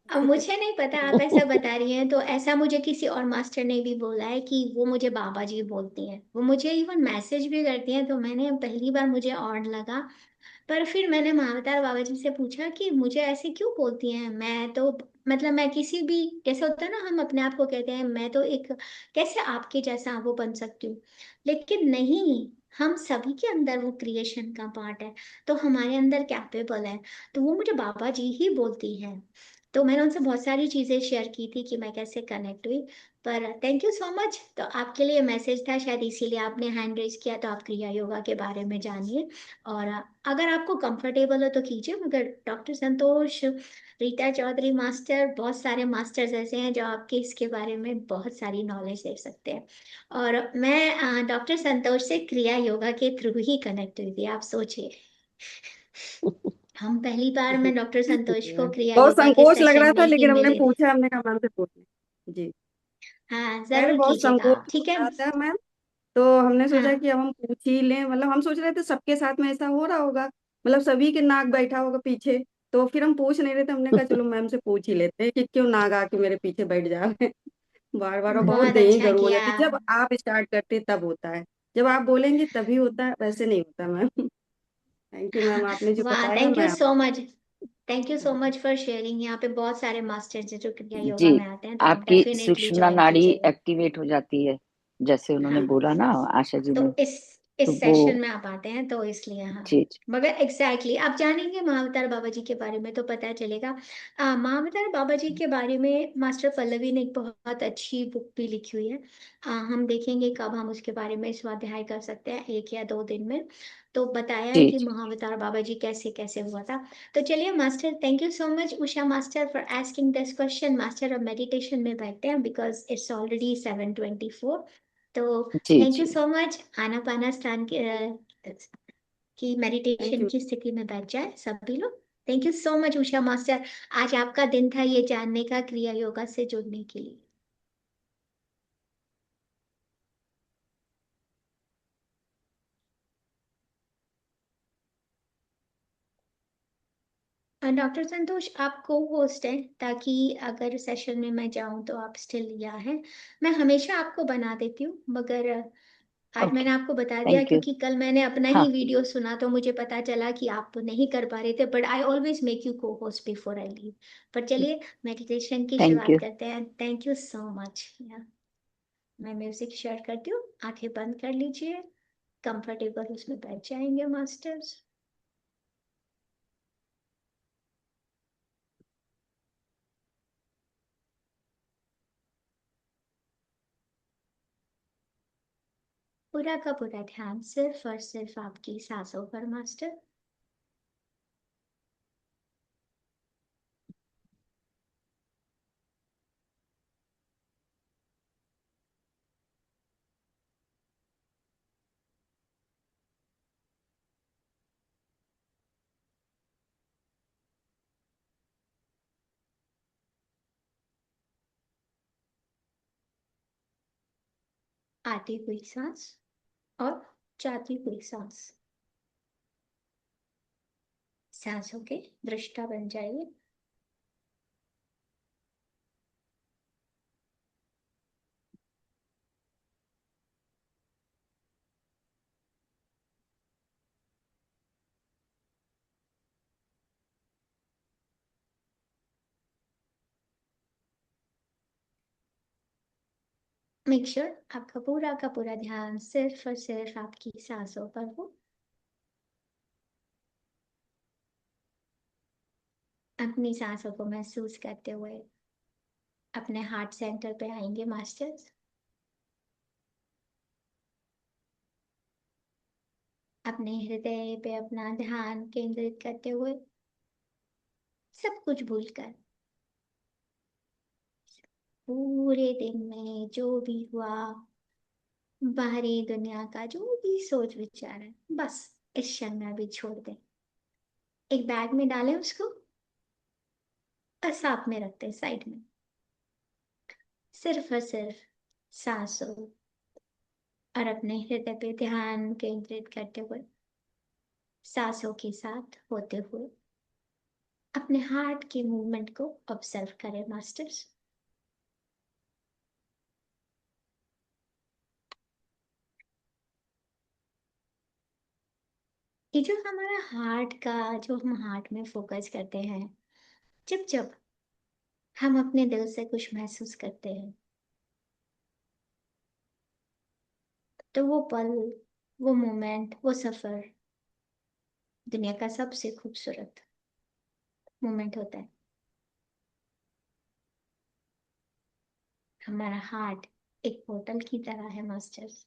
अब मुझे नहीं पता, आप ऐसा बता रही हैं, तो ऐसा मुझे किसी और मास्टर ने भी बोला है कि वो मुझे बाबा जी बोलती हैं। वो मुझे इवन मैसेज भी करती हैं, तो मैंने पहली बार, मुझे ऑड लगा। पर फिर मैंने महावतार बाबा जी से पूछा कि मुझे ऐसे क्यों बोलती हैं, मैं तो मतलब मैं किसी भी, जैसे होता है ना, हम अपने आप को कहते हैं मैं तो एक कैसे आपके जैसा वो बन सकती हूँ, लेकिन नहीं, हम सभी के अंदर वो क्रिएशन का पार्ट है, तो हमारे अंदर कैपेबल है, तो वो मुझे बाबा जी ही बोलती हैं। तो मैंने उनसे बहुत सारी चीजें शेयर की थी कि मैं कैसे कनेक्ट हुई। पर थैंक यू सो मच, तो आपके लिए मैसेज था शायद, इसीलिए आपने हैंड रेज किया, तो आप क्रिया योगा के बारे में जानिए। और अगर आपको कंफर्टेबल हो तो कीजिए, मगर डॉक्टर संतोष, रीता चौधरी मास्टर, बहुत सारे मास्टर्स ऐसे हैं जो आपके इसके बारे में बहुत सारी नॉलेज दे सकते हैं। और मैं डॉक्टर संतोष से क्रिया योगा के थ्रू ही कनेक्ट हुई थी, आप सोचिए। हम पहली बार मैं डॉक्टर संतोष को क्रिया बहुत योगा के संकोच लग सेशन रहा में था, ही लेकिन हमने मिले थे। पूछा, हमने कहा मैम से पूछे। जी, हाँ, पहले जरूर बहुत कीजिएगा संकोच आप, हो ठीक है। रहा था मैम, तो हमने सोचा हाँ। कि अब हम पूछ ही लें, मतलब हम सोच रहे थे सबके साथ में ऐसा हो रहा होगा, मतलब सभी के नाक बैठा होगा पीछे, तो फिर हम पूछ नहीं रहे थे, हमने कहा चलो मैम से पूछ ही लेते हैं कि क्यों नाक आके मेरे पीछे बैठ जा रहे हैं बार बार। और बहुत बहुत देरी अच्छा जरूर हो किया। जाती, जब आप स्टार्ट करते तब होता है, जब आप बोलेंगे तभी होता है, वैसे नहीं होता मैम। थैंक यू मैम, आपने जो वाह, बताया थैंक यू मैं सो much. Thank you so much for sharing. यहाँ पे बहुत सारे मास्टर्स हैं जो क्रिया जी, योगा में आते हैं, तो आप आपकी डेफिनेटली सुषुम्ना ज्वाइन नाड़ी कीजिएगा। एक्टिवेट हो जाती है, जैसे उन्होंने हाँ, बोला ना आशा जी तो ने। तो इस वो, सेशन में आप आते हैं तो इसलिए, हाँ। जी जी मगर एग्जैक्टली आप जानेंगे महाअवतार बाबा जी के बारे में तो पता चलेगा। महाअवतार बाबा जी के बारे में मास्टर पल्लवी ने एक बहुत अच्छी बुक भी लिखी हुई है। हम देखेंगे कब हम उसके बारे में स्वाध्याय कर सकते हैं, 1 या 2 दिन में। तो बताया है जी कि जी। महाअवतार बाबा जी कैसे कैसे हुआ था। तो चलिए master, thank you so much Usha master for asking this question. Master, अब मेडिटेशन में बैठते हैं बिकॉज इट्स ऑलरेडी 7:24। तो जी थैंक यू जी। So much. आनापाना स्थान की थैंक मेडिटेशन यू। की स्थिति में बैठ जाए सभी लोग। Thank you so much Usha master, आज आपका दिन था ये जानने का, क्रिया योगा से जुड़ने के लिए। डॉक्टर संतोष, आप को होस्ट हैं, ताकि अगर सेशन में मैं जाऊं तो आप स्टिल यहाँ हैं। मैं हमेशा आपको बना देती हूँ, मगर आज ओके, मैंने आपको बता दिया थैंक यू। क्योंकि कल मैंने अपना हाँ, ही वीडियो सुना तो मुझे पता चला कि आप नहीं कर पा रहे थे, but I always make you को होस्ट बिफोर आई लीव। पर चलिए मेडिटेशन की थैंक शुरुआत यू। करते हैं। Thank you so much. मैं म्यूजिक शेयर करती हूँ, आंखें बंद कर लीजिए, कंफर्टेबल उसमें बैठ जाएंगे मास्टर्स। पूरा का पूरा ध्यान सिर्फ और सिर्फ आपकी सांसों पर मास्टर। आती हुई सांस और जाती हुई सांस, सांसों के दृष्टा बन जाइए। मेक श्योर आपका पूरा का पूरा ध्यान सिर्फ और सिर्फ आपकी सांसों पर हो। अपनी सांसों को महसूस करते हुए अपने हार्ट सेंटर पे आएंगे मास्टर्स। अपने हृदय पे अपना ध्यान केंद्रित करते हुए सब कुछ भूलकर पूरे दिन में जो भी हुआ, बाहरी दुनिया का जो भी सोच विचार है, बस इस क्षण में भी छोड़ दें। एक बैग में डालें उसको और साथ में रखते हैं साइड में। सिर्फ और सिर्फ सांसों और अपने हृदय पे ध्यान केंद्रित करते हुए, सांसों के साथ होते हुए अपने हार्ट के मूवमेंट को ऑब्जर्व करें मास्टर्स। ये जो हमारा हार्ट का, जो हम हार्ट में फोकस करते हैं, जब जब हम अपने दिल से कुछ महसूस करते हैं, तो वो पल, वो मोमेंट, वो सफर दुनिया का सबसे खूबसूरत मोमेंट होता है। हमारा हार्ट एक पोर्टल की तरह है मास्टर्स।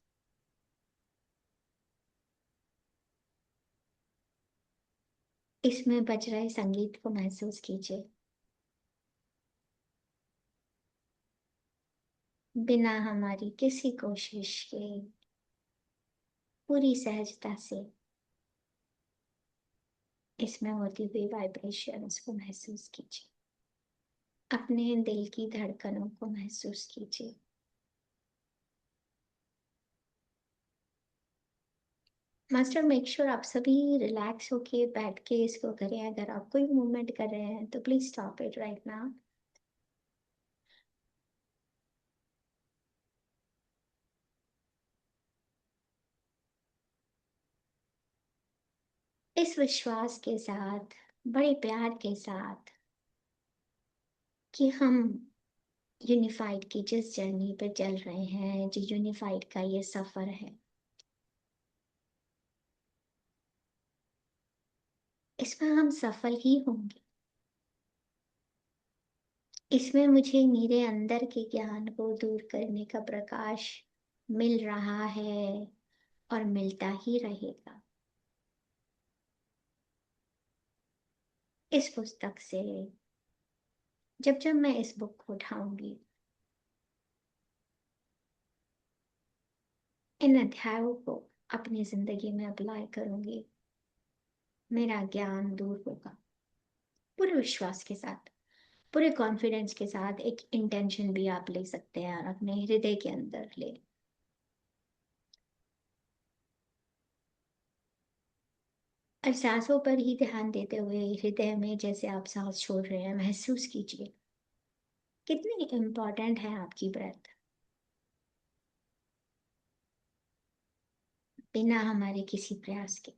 इसमें बज रहे संगीत को महसूस कीजिए, बिना हमारी किसी कोशिश के, पूरी सहजता से इसमें होती हुई वाइब्रेशंस को महसूस कीजिए, अपने दिल की धड़कनों को महसूस कीजिए। मास्टर, मेक श्योर आप सभी रिलैक्स होके बैठ के इसको करें। अगर आप कोई मूवमेंट कर रहे हैं तो please stop it right now. इस विश्वास के साथ, बड़े प्यार के साथ, कि हम यूनिफाइड की जिस जर्नी पर चल रहे हैं, जो यूनिफाइड का ये सफर है, इसमें हम सफल ही होंगे। इसमें मुझे मेरे अंदर के ज्ञान को दूर करने का प्रकाश मिल रहा है और मिलता ही रहेगा। इस पुस्तक से जब जब मैं इस बुक को उठाऊंगी, इन अध्यायों को अपनी जिंदगी में अप्लाई करूंगी, मेरा ज्ञान दूर होगा। पूरे विश्वास के साथ, पूरे कॉन्फिडेंस के साथ, एक इंटेंशन भी आप ले सकते हैं और अपने हृदय के अंदर ले। और सांसों पर ही ध्यान देते हुए हृदय में जैसे आप सांस छोड़ रहे हैं, महसूस कीजिए कितनी इम्पोर्टेंट है आपकी ब्रेथ। बिना हमारे किसी प्रयास के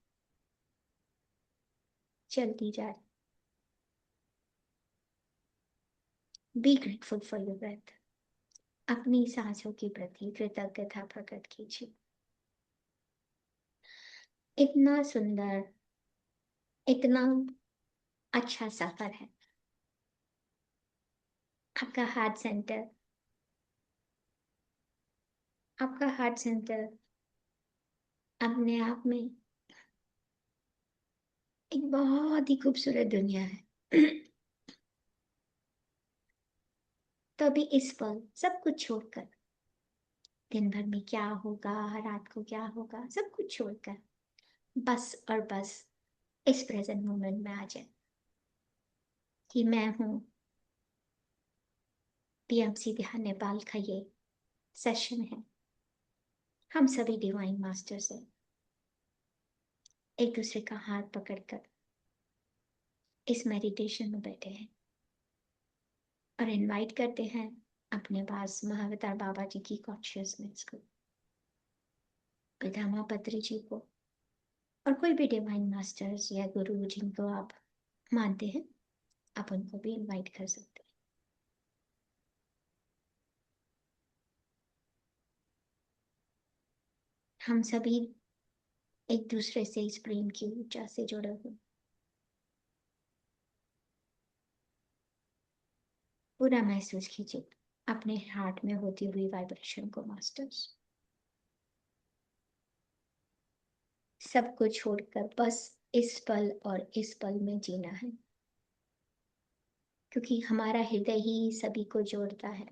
चलती जा रही। Be grateful for your breath. अपनी सांसों के प्रति कृतज्ञता प्रकट कीजिए। इतना सुंदर, इतना अच्छा सफर है। आपका हार्ट सेंटर, आपका हार्ट सेंटर अपने आप में एक बहुत ही खूबसूरत दुनिया है। तो अभी इस पल सब कुछ छोड़कर, दिन भर में क्या होगा, रात को क्या होगा, सब कुछ छोड़कर बस और बस इस प्रेजेंट मोमेंट में आ जाए कि मैं हूँ। पीएमसी ध्यान नेपाल का ये सेशन है। हम सभी डिवाइन मास्टर्स हैं, एक दूसरे का हाथ पकड़कर इस मेडिटेशन में बैठे हैं और इनवाइट करते हैं अपने पास महाअवतार बाबा जी की कॉन्शियसनेस को, पितामह पत्री जी को, और कोई भी डिवाइन मास्टर्स या गुरु जिनको आप मानते हैं, आप उनको भी इनवाइट कर सकते हैं। हम सभी एक दूसरे से इस प्रेम की ऊर्जा से जुड़े हुए। पूरा महसूस कीजिए अपने हार्ट में होती हुई वाइब्रेशन को मास्टर्स। सब कुछ छोड़कर बस इस पल और इस पल में जीना है, क्योंकि हमारा हृदय ही सभी को जोड़ता है।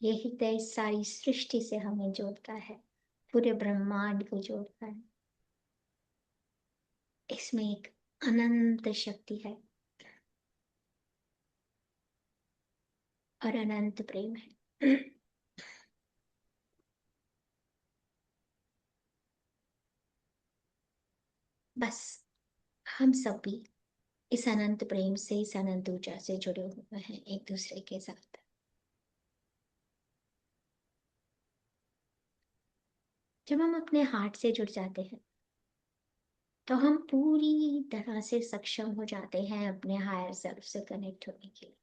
ये हृदय सारी सृष्टि से हमें जोड़ता है, पूरे ब्रह्मांड को जोड़ता है। इसमें एक अनंत शक्ति है और अनंत प्रेम है। बस हम सब भी इस अनंत प्रेम से, इस अनंत ऊर्जा से जुड़े हुए हैं एक दूसरे के साथ। जब हम अपने हार्ट से जुड़ जाते हैं तो हम पूरी तरह से सक्षम हो जाते हैं अपने हायर सेल्फ से कनेक्ट होने के लिए।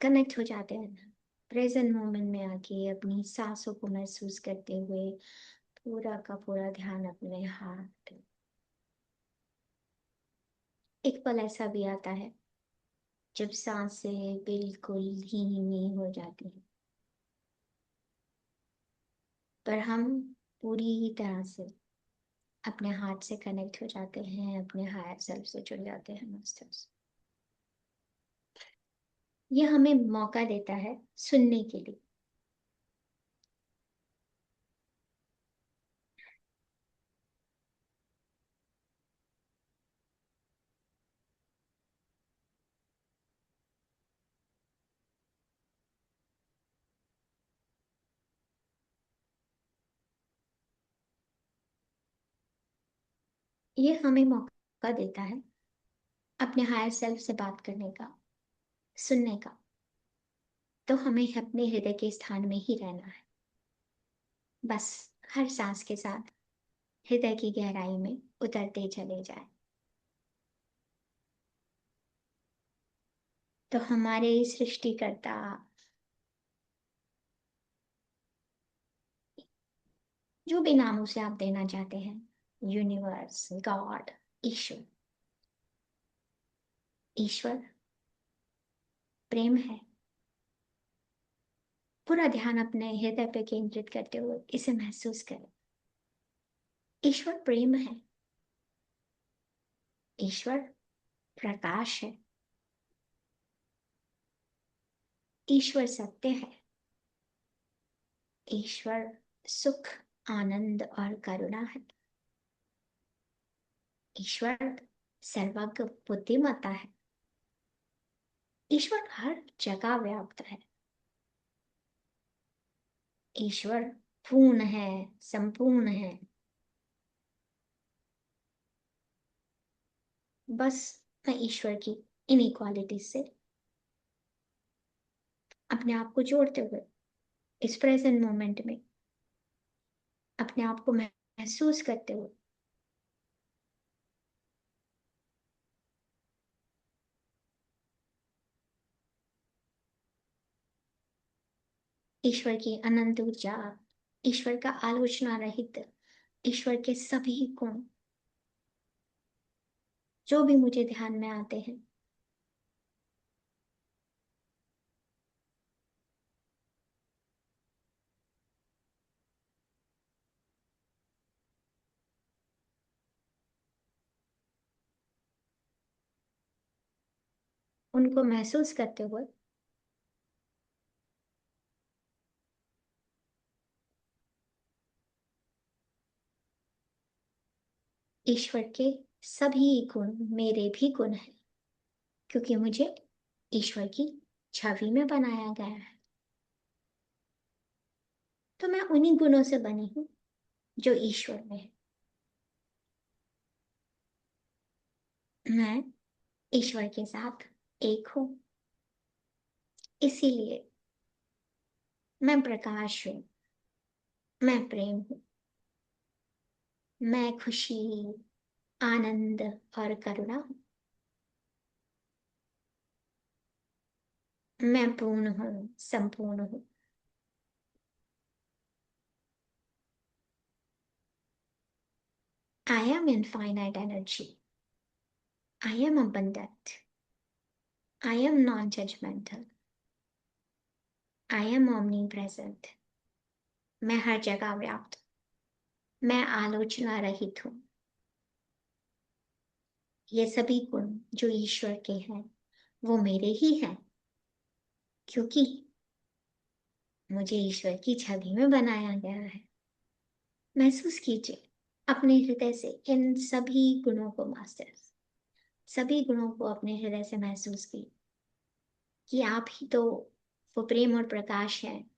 कनेक्ट हो जाते हैं ना, प्रेजेंट मोमेंट में आके अपनी सांसों को महसूस करते हुए पूरा का पूरा ध्यान अपने हार्ट। एक पल ऐसा भी आता है जब सांसें बिल्कुल धीमी हो जाती हैं, पर हम पूरी तरह से अपने हार्ट से कनेक्ट हो जाते हैं, अपने हायर सेल्फ से जुड़ जाते हैं मास्टर्स। ये हमें मौका देता है सुनने के लिए। ये हमें मौका देता है अपने हायर सेल्फ से बात करने का, सुनने का। तो हमें अपने हृदय के स्थान में ही रहना है। बस हर सांस के साथ हृदय की गहराई में उतरते चले जाए। तो हमारे सृष्टिकर्ता, जो भी नाम उसे आप देना चाहते हैं, यूनिवर्स, गॉड, ईश्वर। ईश्वर प्रेम है। पूरा ध्यान अपने हृदय पे केंद्रित करते हुए इसे महसूस करें। ईश्वर प्रेम है। ईश्वर प्रकाश है। ईश्वर सत्य है। ईश्वर सुख, आनंद और करुणा है। ईश्वर सर्वज्ञ बुद्धिमत्ता है। ईश्वर हर जगह व्याप्त है। ईश्वर पूर्ण है, संपूर्ण है। बस मैं ईश्वर की इन इक्वालिटीज से अपने आप को जोड़ते हुए इस प्रेजेंट मोमेंट में अपने आप को महसूस करते हुए ईश्वर की अनंत ऊर्जा, ईश्वर का आलोचना रहित, ईश्वर के सभी गुण जो भी मुझे ध्यान में आते हैं, उनको महसूस करते हुए ईश्वर के सभी गुण मेरे भी गुण हैं, क्योंकि मुझे ईश्वर की छवि में बनाया गया है। तो मैं उन्हीं गुणों से बनी हूं जो ईश्वर में है। मैं ईश्वर के साथ एक हूं। इसीलिए मैं प्रकाश हूं। मैं प्रेम हूं। मैं खुशी, आनंद और करुणा हूं। मैं पूर्ण हूं, संपूर्ण हूं। I am infinite energy. I am abundant. I am non-judgmental. I am omnipresent. मैं हर जगह व्याप्त। मैं आलोचना रहित हूँ। ये सभी गुण जो ईश्वर के हैं वो मेरे ही हैं, क्योंकि मुझे ईश्वर की छवि में बनाया गया है। महसूस कीजिए अपने हृदय से इन सभी गुणों को मास्टर्स, सभी गुणों को अपने हृदय से महसूस कीजिए कि आप ही तो वो प्रेम और प्रकाश हैं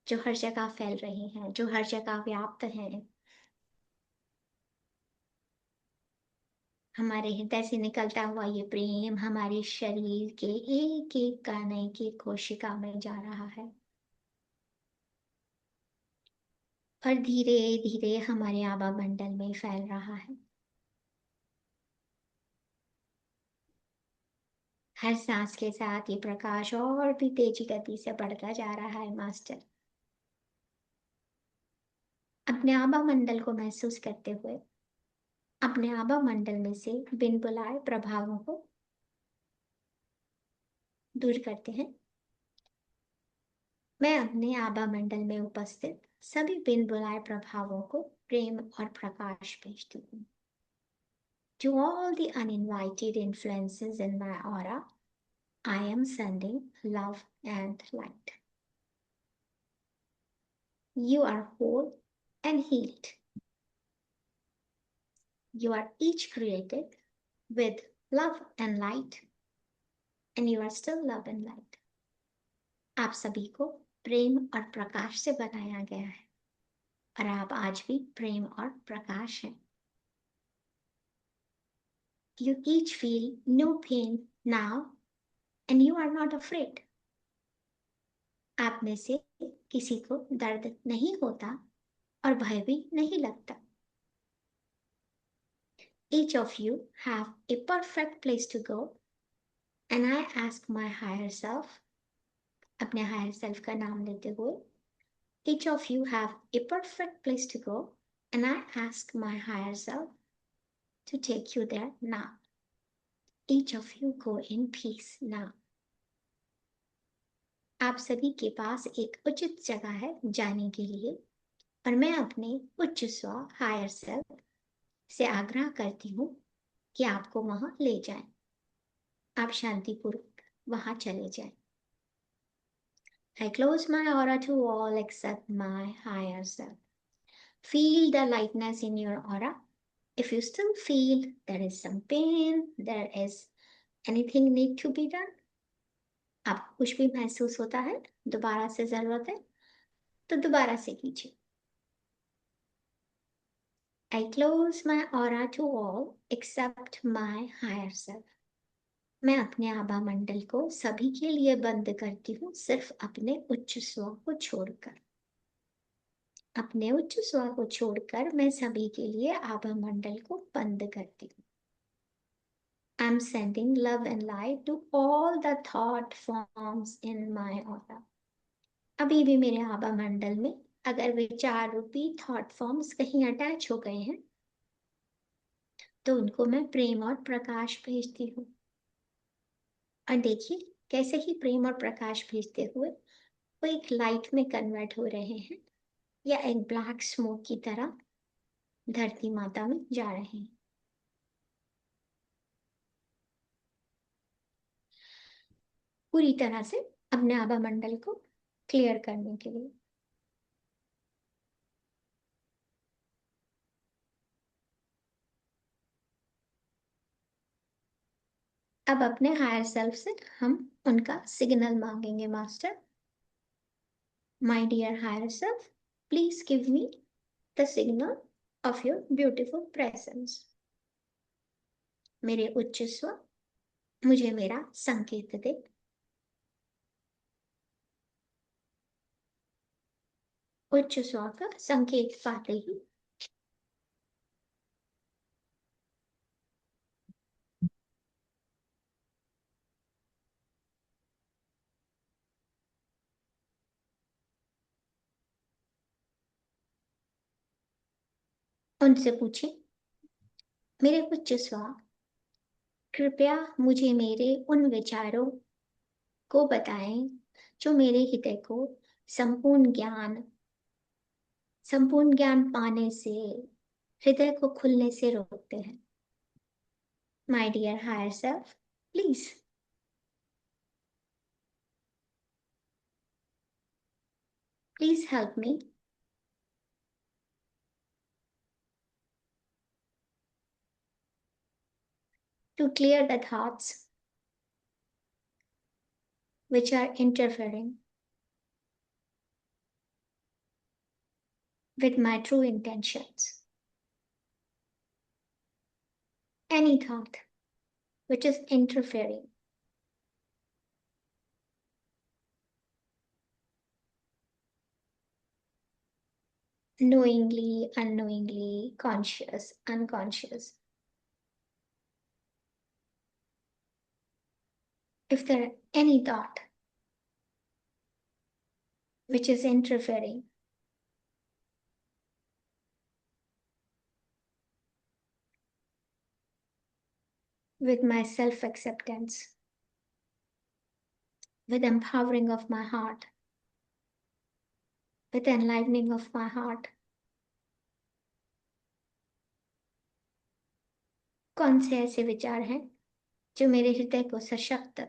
जो हर जगह फैल रहे हैं, जो हर जगह व्याप्त हैं। हमारे हृदय से निकलता हुआ ये प्रेम हमारे शरीर के एक एक कण, एक एक कोशिका में जा रहा है और धीरे धीरे हमारे आभा मंडल में फैल रहा है। हर सांस के साथ ये प्रकाश और भी तेजी गति से बढ़ता जा रहा है मास्टर। अपने आभा मंडल को महसूस करते हुए अपने आभा मंडल में से बिन बुलाए प्रभावों को दूर करते हैं। मैं अपने आभा मंडल में उपस्थित सभी बिन बुलाए प्रभावों को प्रेम और प्रकाश भेजती हूँ। To all the uninvited influences in my aura, I am sending love and light. You are whole and healed. You are each created with love and light, and you are still love and light. आप सभी को प्रेम और प्रकाश से बनाया गया है और आप आज भी प्रेम और प्रकाश हैं। You each feel no pain now and you are not afraid. आप में से किसी को दर्द नहीं होता और भय भी नहीं लगता। Each of you have a perfect place to go, and I ask my higher self, अपने higher self का नाम लेते हुए, each of you have a perfect place to go, and I ask my higher self to take you there now. Each of you go in peace now. आप सभी के पास एक उचित जगह है जाने के लिए और मैं अपने उच्च स्व हायर सेल्फ से आग्रह करती हूँ कि आपको वहां ले जाएं। आप शांतिपूर्वक वहां चले जाएं। I close my aura to all except my higher self. Feel the lightness in your aura. If you still feel there is some pain, there is anything need to be done, आपको कुछ भी महसूस होता है, दोबारा से जरूरत है, तो दोबारा से कीजिए। I close my aura to all except my higher self. मैं अपने आभा मंडल को सभी के लिए बंद करती हूँ, सिर्फ अपने उच्च स्व को छोड़कर। अपने उच्च स्व को छोड़कर मैं सभी के लिए आभा मंडल को बंद करती हूँ। I'm sending love and light to all the thought forms in my aura. अभी भी मेरे आभा मंडल में अगर विचार रूपी थॉट फॉर्म्स कहीं अटैच हो गए हैं तो उनको मैं प्रेम और प्रकाश भेजती हूँ। और देखिए कैसे ही प्रेम और प्रकाश भेजते हुए वो एक लाइट में कन्वर्ट हो रहे हैं या एक ब्लैक स्मोक की तरह धरती माता में जा रहे हैं। पूरी तरह से अपने आभा मंडल को क्लियर करने के लिए। अब अपने हायर सेल्फ से हम उनका सिग्नल मांगेंगे। Master, my dear higher self, please give me the signal of your beautiful presence. मेरे उच्च स्व मुझे मेरा संकेत दे। उच्च स्व का संकेत पाते ही उनसे पूछे, मेरे उच्च स्व, कृपया मुझे मेरे उन विचारों को बताएं जो मेरे हृदय को संपूर्ण ज्ञान पाने से, हृदय को खुलने से रोकते हैं। My dear higher self, please help me to clear the thoughts which are interfering with my true intentions. Any thought which is interfering knowingly, unknowingly, conscious, unconscious, If there any thought which is interfering with my self-acceptance, with empowering of my heart, with enlivening of my heart, कौन से ऐसे विचार हैं जो मेरे हृदय को सशक्त,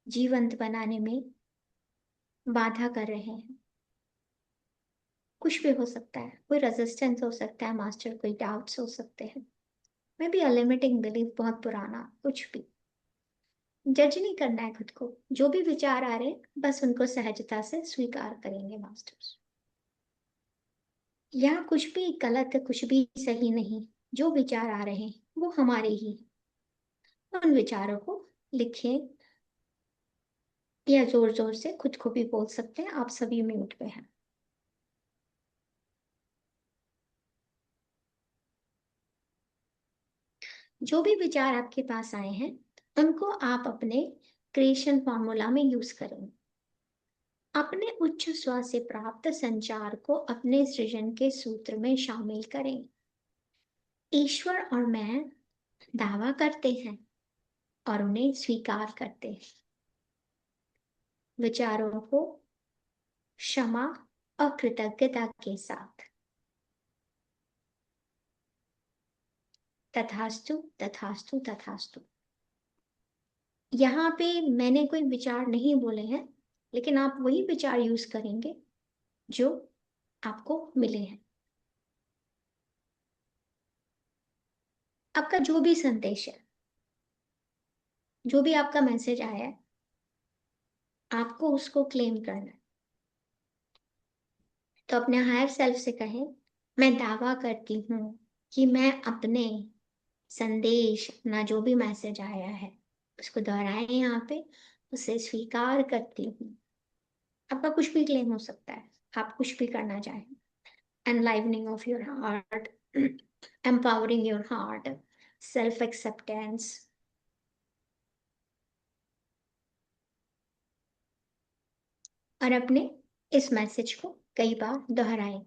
जीवंत बनाने में बाधा कर रहे हैं? कुछ भी हो सकता है, कोई रेजिस्टेंस हो सकता है मास्टर, कोई डाउट्स हो सकते हैं, may be a limiting belief, बहुत पुराना, कुछ भी। जज नहीं करना है खुद को, जो भी विचार आ रहे हैं बस उनको सहजता से स्वीकार करेंगे मास्टर्स। यहाँ कुछ भी गलत, कुछ भी सही नहीं, जो विचार आ रहे हैं वो हमारे ही हैं। उन विचारों को लिखें या जोर जोर से खुद को भी बोल सकते हैं, आप सभी म्यूट पे हैं। जो भी विचार आपके पास आए हैं उनको आप अपने क्रिएशन फॉर्मूला में यूज करें। अपने उच्च स्वर से प्राप्त संचार को अपने सृजन के सूत्र में शामिल करें। ईश्वर और मैं दावा करते हैं और उन्हें स्वीकार करते हैं। विचारों को क्षमा और कृतज्ञता के साथ। तथास्तु, तथास्तु, तथास्तु। यहाँ पे मैंने कोई विचार नहीं बोले हैं, लेकिन आप वही विचार यूज करेंगे जो आपको मिले हैं। आपका जो भी संदेश है, जो भी आपका मैसेज आया है, आपको उसको क्लेम करना है। तो अपने हायर सेल्फ से कहें, मैं दावा करती हूँ कि मैं अपने संदेश, अपना जो भी मैसेज आया है उसको दोहराएं यहाँ पे, उसे स्वीकार करती हूँ। आपका कुछ भी क्लेम हो सकता है, आप कुछ भी करना चाहें। Enlivening of your heart, empowering your heart, self acceptance. और अपने इस मैसेज को कई बार दोहराएं।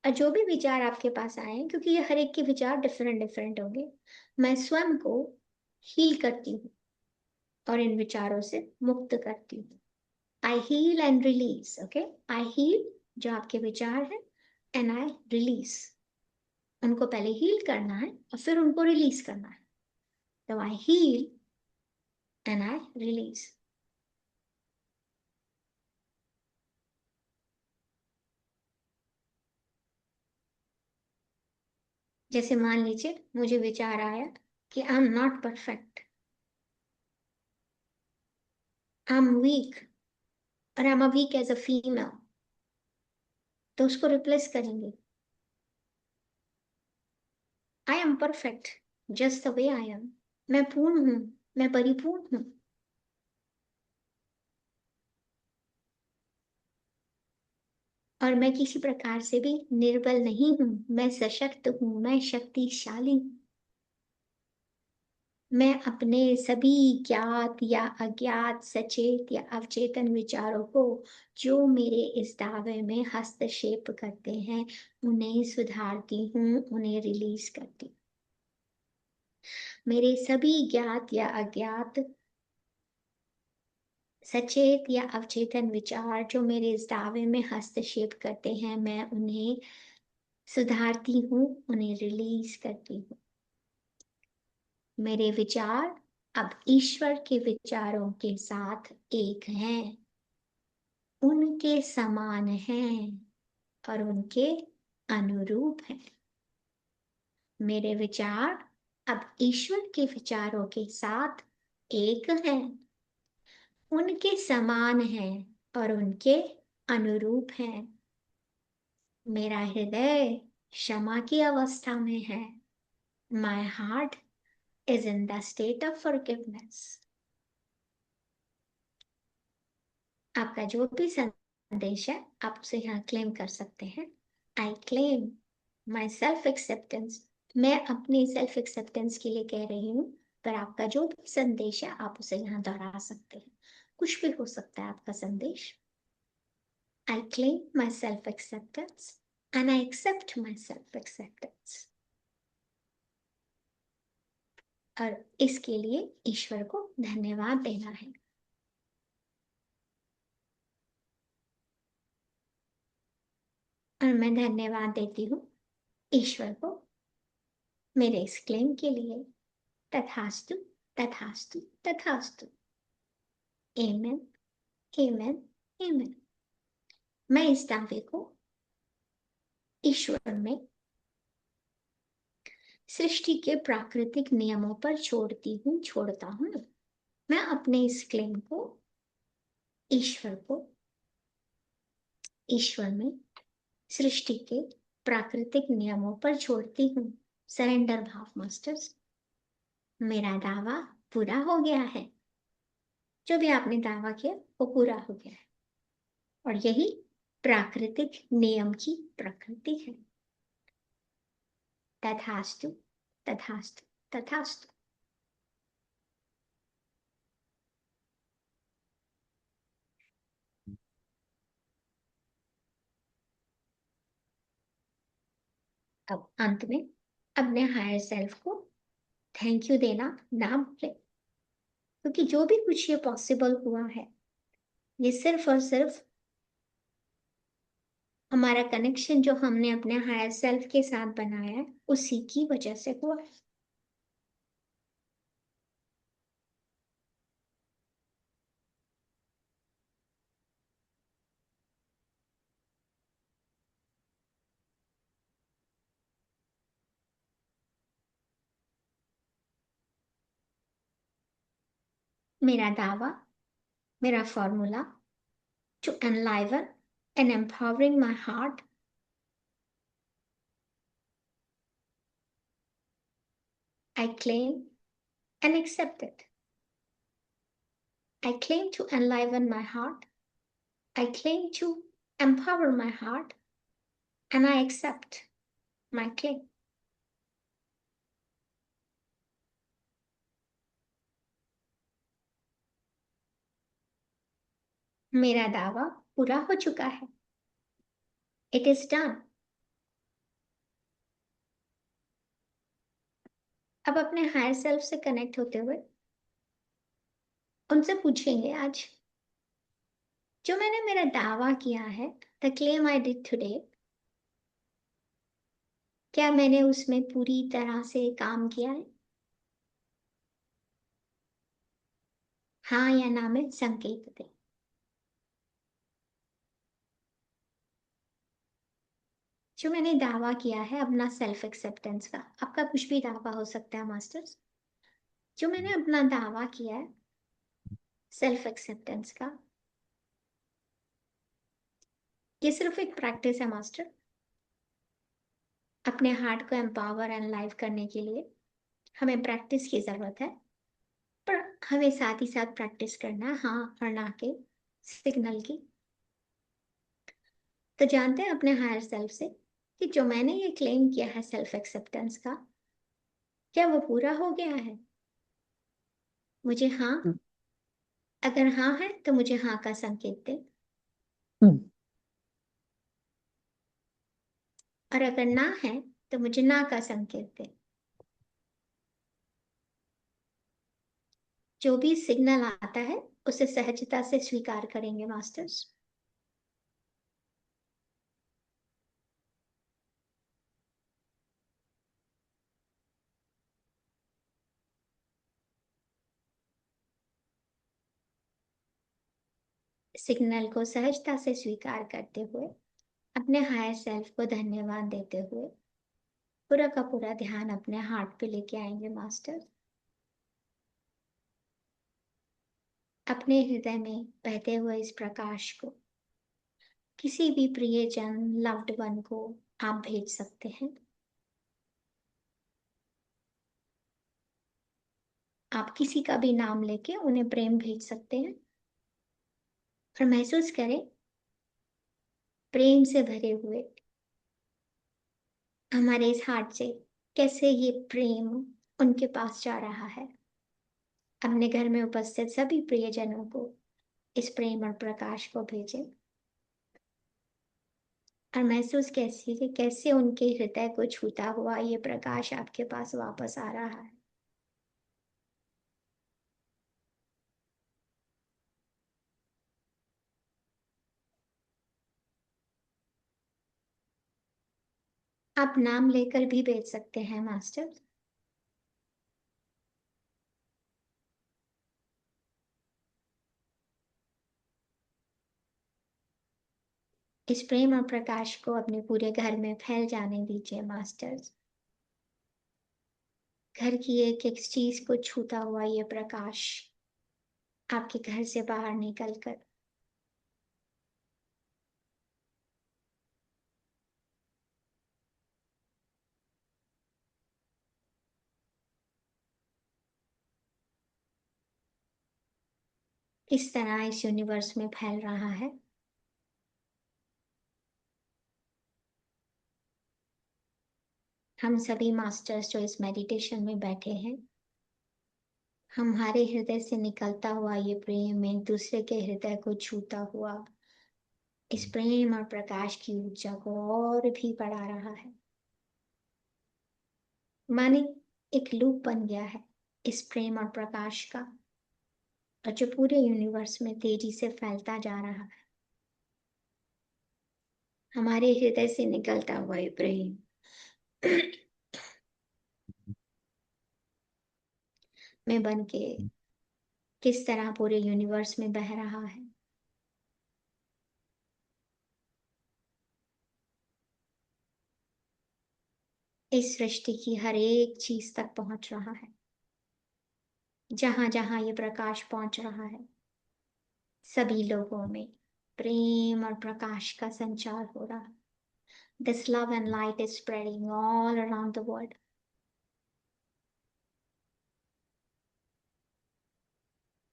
और जो भी विचार आपके पास आए, क्योंकि ये हर एक के विचार डिफरेंट डिफरेंट होंगे, मैं स्वयं को हील करती हूँ और इन विचारों से मुक्त करती हूँ। I heal and release. Okay, I heal जो आपके विचार हैं, एंड आई रिलीज। उनको पहले हील करना है और फिर उनको रिलीज करना है। तो I heal and I release. जैसे मान लीजिए मुझे विचार आया कि I am not perfect, I am weak, और I am weak as a female, तो उसको रिप्लेस करेंगे, I am perfect just the way I am. मैं पूर्ण हूं, मैं परिपूर्ण हूं। और मैं किसी प्रकार से भी निर्बल नहीं हूं, मैं सशक्त हूं, मैं शक्तिशाली हूं। मैं अपने सभी ज्ञात या अज्ञात, सचेत या अवचेतन विचारों को जो मेरे इस दावे में हस्तक्षेप करते हैं, उन्हें सुधारती हूँ, उन्हें रिलीज करती हूँ। मेरे सभी ज्ञात या अज्ञात, सचेत या अवचेतन विचार जो मेरे इस दावे में हस्तक्षेप करते हैं, मैं उन्हें सुधारती हूँ, उन्हें रिलीज करती हूँ। मेरे विचार अब ईश्वर के विचारों के साथ एक हैं, उनके समान हैं और उनके अनुरूप हैं। मेरे विचार अब ईश्वर के विचारों के साथ एक हैं, उनके समान हैं और उनके अनुरूप हैं। मेरा हृदय क्षमा की अवस्था में है। My heart is in the state of forgiveness. आपका जो भी संदेश है आप उसे यहाँ क्लेम कर सकते हैं। I claim my self acceptance. मैं अपनी सेल्फ एक्सेप्टेंस के लिए कह रही हूँ पर आपका जो भी संदेश है आप उसे यहाँ दोहरा सकते हैं। कुछ भी हो सकता है आपका संदेश। I claim my self-acceptance and I accept my self-acceptance. और इसके लिए ईश्वर को धन्यवाद देना है। और मैं धन्यवाद देती हूँ ईश्वर को मेरे इस क्लेम के लिए। तथास्तु, तथास्तु, तथास्तु। Amen, amen, amen। मैं इस दावे को ईश्वर में सृष्टि के प्राकृतिक नियमों पर छोड़ता हूँ। मैं अपने इस क्लेम को ईश्वर में सृष्टि के प्राकृतिक नियमों पर छोड़ती हूँ। सरेंडर भाव मास्टर्स। मेरा दावा पूरा हो गया है। जो भी आपने दावा किया वो पूरा हो गया है और यही प्राकृतिक नियम की प्रकृति है। तथास्तु, तथास्तु, तथास्तु। अब अंत में अपने हायर सेल्फ को थैंक यू देना ना भूलें, क्योंकि जो भी कुछ ये पॉसिबल हुआ है ये सिर्फ और सिर्फ हमारा कनेक्शन जो हमने अपने हायर सेल्फ के साथ बनाया है उसी की वजह से हुआ है। मेरा दावा, मेरा formula to enliven and empowering my heart, I claim and accept it. I claim to enliven my heart. I claim to empower my heart and I accept my claim. मेरा दावा पूरा हो चुका है। It is done. अब अपने higher self से connect होते हुए उनसे पूछेंगे आज जो मैंने मेरा दावा किया है, the claim I did today, क्या मैंने उसमें पूरी तरह से काम किया है? हाँ या ना में संकेत दें। जो मैंने दावा किया है अपना सेल्फ एक्सेप्टेंस का, आपका कुछ भी दावा हो सकता है मास्टर्स। जो मैंने अपना दावा किया है सेल्फ एक्सेप्टेंस का, ये सिर्फ एक प्रैक्टिस है मास्टर। अपने हार्ट को एम्पावर एंड लाइव करने के लिए हमें प्रैक्टिस की जरूरत है, पर हमें साथ ही साथ प्रैक्टिस करना है हाँ और ना के सिग्नल की। तो जानते हैं अपने हायर सेल्फ से कि जो मैंने ये क्लेम किया है सेल्फ एक्सेप्टेंस का, क्या वो पूरा हो गया है? मुझे हाँ, अगर हाँ है तो मुझे हाँ का संकेत दे, और अगर ना है तो मुझे ना का संकेत दे। जो भी सिग्नल आता है उसे सहजता से स्वीकार करेंगे मास्टर्स। सिग्नल को सहजता से स्वीकार करते हुए अपने हायर सेल्फ को धन्यवाद देते हुए पूरा का पूरा ध्यान अपने हार्ट पे लेके आएंगे मास्टर। अपने हृदय में बहते हुए इस प्रकाश को किसी भी प्रियजन लव्ड वन को आप भेज सकते हैं। आप किसी का भी नाम लेके उन्हें प्रेम भेज सकते हैं और महसूस करें प्रेम से भरे हुए हमारे इस हार्ट से कैसे ये प्रेम उनके पास जा रहा है। अपने घर में उपस्थित सभी प्रियजनों को इस प्रेम और प्रकाश को भेजें और महसूस कैसे उनके हृदय को छूता हुआ ये प्रकाश आपके पास वापस आ रहा है। आप नाम लेकर भी भेज सकते हैं मास्टर। इस प्रेम और प्रकाश को अपने पूरे घर में फैल जाने दीजिए मास्टर्स। घर की एक एक चीज को छूता हुआ ये प्रकाश आपके घर से बाहर निकलकर इस तरह इस यूनिवर्स में फैल रहा है। हम सभी मास्टर्स जो इस मेडिटेशन में बैठे हैं, हमारे हृदय से निकलता हुआ ये प्रेम एक दूसरे के हृदय को छूता हुआ इस प्रेम और प्रकाश की ऊर्जा को और भी बढ़ा रहा है। माने एक लूप बन गया है इस प्रेम और प्रकाश का, और जो पूरे यूनिवर्स में तेजी से फैलता जा रहा है। हमारे हृदय से निकलता हुआ ये प्रेम में बन के किस तरह पूरे यूनिवर्स में बह रहा है। इस सृष्टि की हर एक चीज तक पहुंच रहा है। जहां जहां ये प्रकाश पहुंच रहा है, सभी लोगों में प्रेम और प्रकाश का संचार हो रहा है। This love and light is spreading all around the world.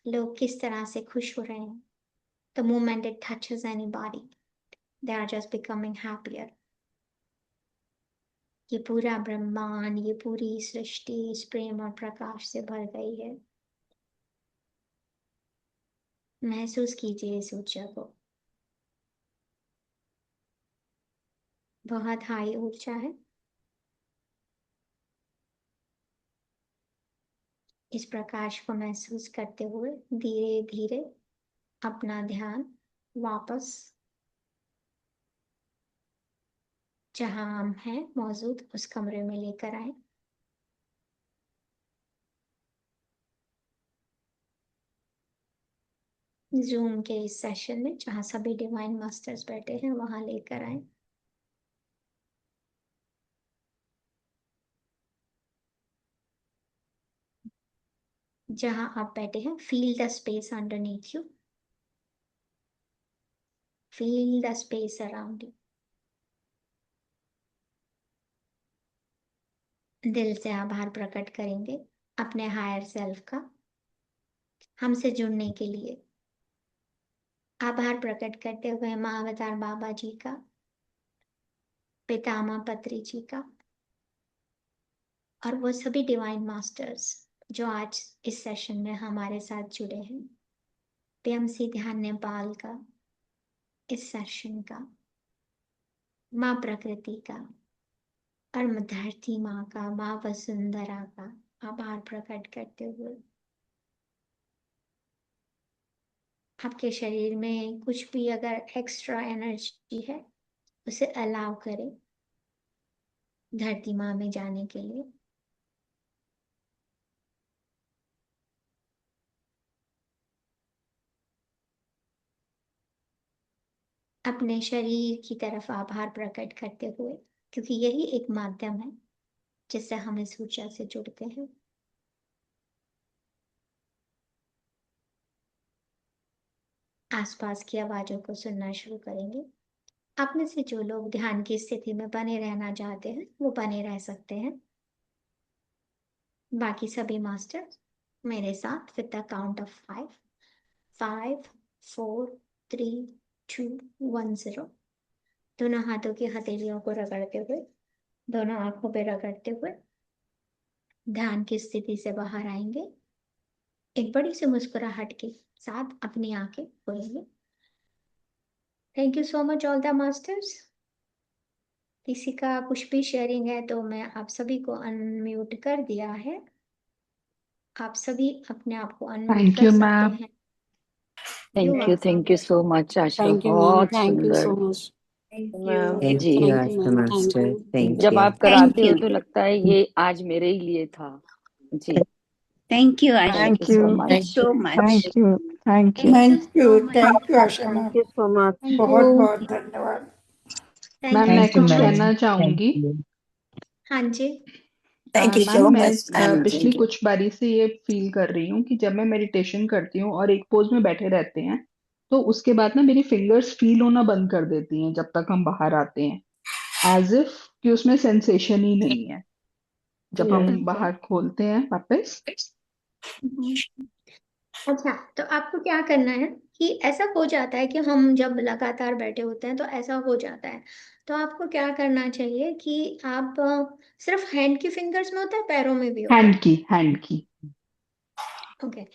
लोग किस तरह से खुश हो रहे हैं। The moment it touches anybody, they are just becoming happier. ये पूरा ब्रह्मांड, ये पूरी सृष्टि इस प्रेम और प्रकाश से भर गई है। महसूस कीजिए इस ऊर्जा को। बहुत हाई ऊर्जा है। इस प्रकाश को महसूस करते हुए धीरे धीरे अपना ध्यान वापस जहां हम हैं मौजूद उस कमरे में लेकर आए। जूम के इस सेशन में जहां सभी डिवाइन मास्टर्स बैठे हैं वहां लेकर आए। जहां आप बैठे हैं, feel the space underneath you, feel the space around you. दिल से आभार प्रकट करेंगे अपने हायर सेल्फ का हमसे जुड़ने के लिए। आभार प्रकट करते हुए माँ अवतार बाबा जी का, पितामह पत्री जी का, और वो सभी डिवाइन मास्टर्स जो आज इस सेशन में हमारे साथ जुड़े हैं। पीएमसी ध्यान नेपाल का, इस सेशन का, माँ प्रकृति का और धरती माँ का, माँ वसुंधरा का आभार प्रकट करते हुए आपके शरीर में कुछ भी अगर एक्स्ट्रा एनर्जी है उसे अलाउ करें धरती माँ में जाने के लिए। अपने शरीर की तरफ आभार प्रकट करते हुए, क्योंकि यही एक माध्यम है जिससे हम इस ऊर्जा से जुड़ते हैं। आसपास की आवाजों को सुनना शुरू करेंगे। आप में से जो लोग ध्यान की स्थिति में बने रहना चाहते हैं वो बने रह सकते हैं। बाकी सभी मास्टर्स मेरे साथ विद द काउंट ऑफ 5, 5, 4, 3, 2, 1, 0 दोनों हाथों की हथेलियों को रगड़ते हुए, दोनों आंखों पे रगड़ते हुए ध्यान की स्थिति से बाहर आएंगे। एक बड़ी सी मुस्कुराहट के साथ अपनी आंखें खोलेंगे। Thank you so much all the masters. किसी का कुछ भी शेयरिंग है तो मैं आप सभी को अनम्यूट कर दिया है। आप सभी अपने आप को अनम्यूट थैंक कर यू सकते मैम। हैं। You thank welcome. You so much Asha, thank you ma'am, बहुत थैंक यू सो सुंदर। मच। Thank ma'am you. जी thank you Asha ma'am, thank master, you. Thank जब यू। आप थैंक कराते हो यू। तो लगता है ये आज मेरे ही लिए था। जी thank you Asha. Thank thank you so you, much. Thank so much. Thank you, thank you. Thank you so thank much. You so much. Thank बहुत यू। बहुत धन्यवाद। थैंक मैम यू मैं थैंक यू सो कुछ much. Ma'am, कहना thank चाहूंगी। You. हाँ जी। Thank you ma'am so मैं मच। हाँ पिछली जी। कुछ बारी से ये फील कर रही हूँ कि जब मैं मेडिटेशन करती हूँ और एक पोज में बैठे रहते हैं तो उसके बाद ना मेरी फिंगर्स फील होना बंद कर देती हैं जब तक हम बाहर आते हैं, एज इफ कि उसमें सेंसेशन ही नहीं है। जब यस, हम बाहर खोलते हैं वापस। हम्म। अच्छा, तो आपको क्या करना है कि ऐसा हो जाता है कि हम जब लगातार बैठे होते हैं तो ऐसा हो जाता है। तो आपको क्या करना चाहिए कि आप सिर्फ हैंड की फिंगर्स में होता है, पैरों में भी होता है? हैंड की। ओके।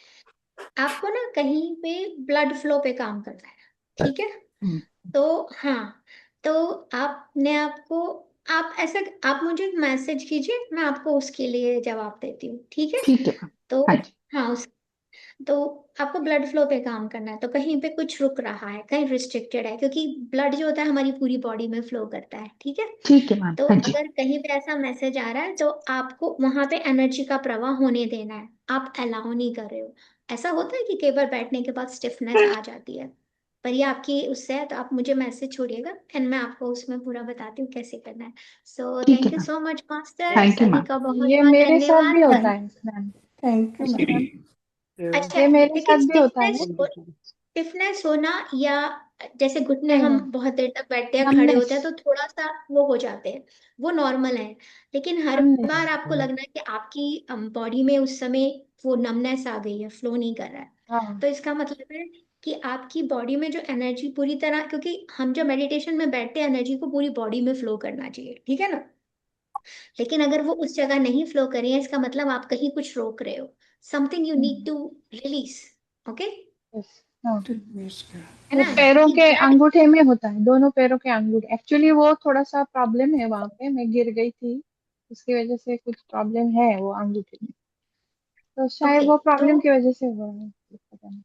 आपको ना कहीं पे ब्लड फ्लो पे काम करना है, ठीक है? हम्म, तो हाँ, तो आपने आपको आप ऐसा आप मुझे मैसेज कीजिए, मैं आपको उसके लिए जवाब देती हूँ, ठीक है? ठीक है मैम। तो हाँ जी। हाँ, उस तो आपको ब्लड फ्लो पे काम करना है। तो कहीं पे कुछ रुक रहा है, कहीं रिस्ट्रिक्टेड है, क्योंकि ब्लड जो होता है हमारी पूरी बॉडी में फ्लो करता है, ठीक है? ठीक है मैम। तो हाँ जी। अगर कहीं पे ऐसा मैसेज आ रहा है तो आपको वहां पे एनर्जी का प्रवाह होने देना है, आप अलाउ नहीं कर रहे हो। ऐसा होता है कि कई बार बैठने के बाद स्टिफनेस आ जाती है, पर ये आपकी उससे है, तो आप मुझे मैसेज छोड़िएगा एंड मैं आपको उसमें पूरा बताती हूँ कैसे करना है। सो ठीक है thank you ma'am. So much master, thank you सभी मैम। का बहुत ये बहुत मेरे साथ भी धन्यवाद। होता है मैम। थैंक यू अच्छा, मैम। अच्छा, ये मेरे लेकिन साथ भी होता है। स्टिफनेस होना या जैसे घुटने नहीं हम नहीं, बहुत देर तक बैठते हैं, खड़े नमनेस। होते हैं तो थोड़ा सा वो हो जाते हैं, वो नॉर्मल है। लेकिन हर नमनेस। बार आपको लगना है कि आपकी बॉडी में उस समय वो नमनेस आ गई है, फ्लो नहीं कर रहा है, हाँ। तो इसका मतलब है कि आपकी बॉडी में जो एनर्जी पूरी तरह, क्योंकि हम जब मेडिटेशन में बैठते हैं एनर्जी को पूरी बॉडी में फ्लो करना चाहिए, ठीक है ना? लेकिन अगर वो उस जगह नहीं फ्लो कर रही है, इसका मतलब आप कहीं कुछ रोक रहे हो, something you need to release. Okay, yes. हाँ, है वो ना? पैरों कि के ब्लड, अंगूठे में होता है, दोनों पैरों के अंगूठे। एक्चुअली वो थोड़ा सा प्रॉब्लम है वहां पे, मैं गिर गई थी, उसकी वजह से कुछ प्रॉब्लम है वो अंगूठे में। तो शायद ओके, वो तो प्रॉब्लम की वजह से हो रहा है, पता नहीं।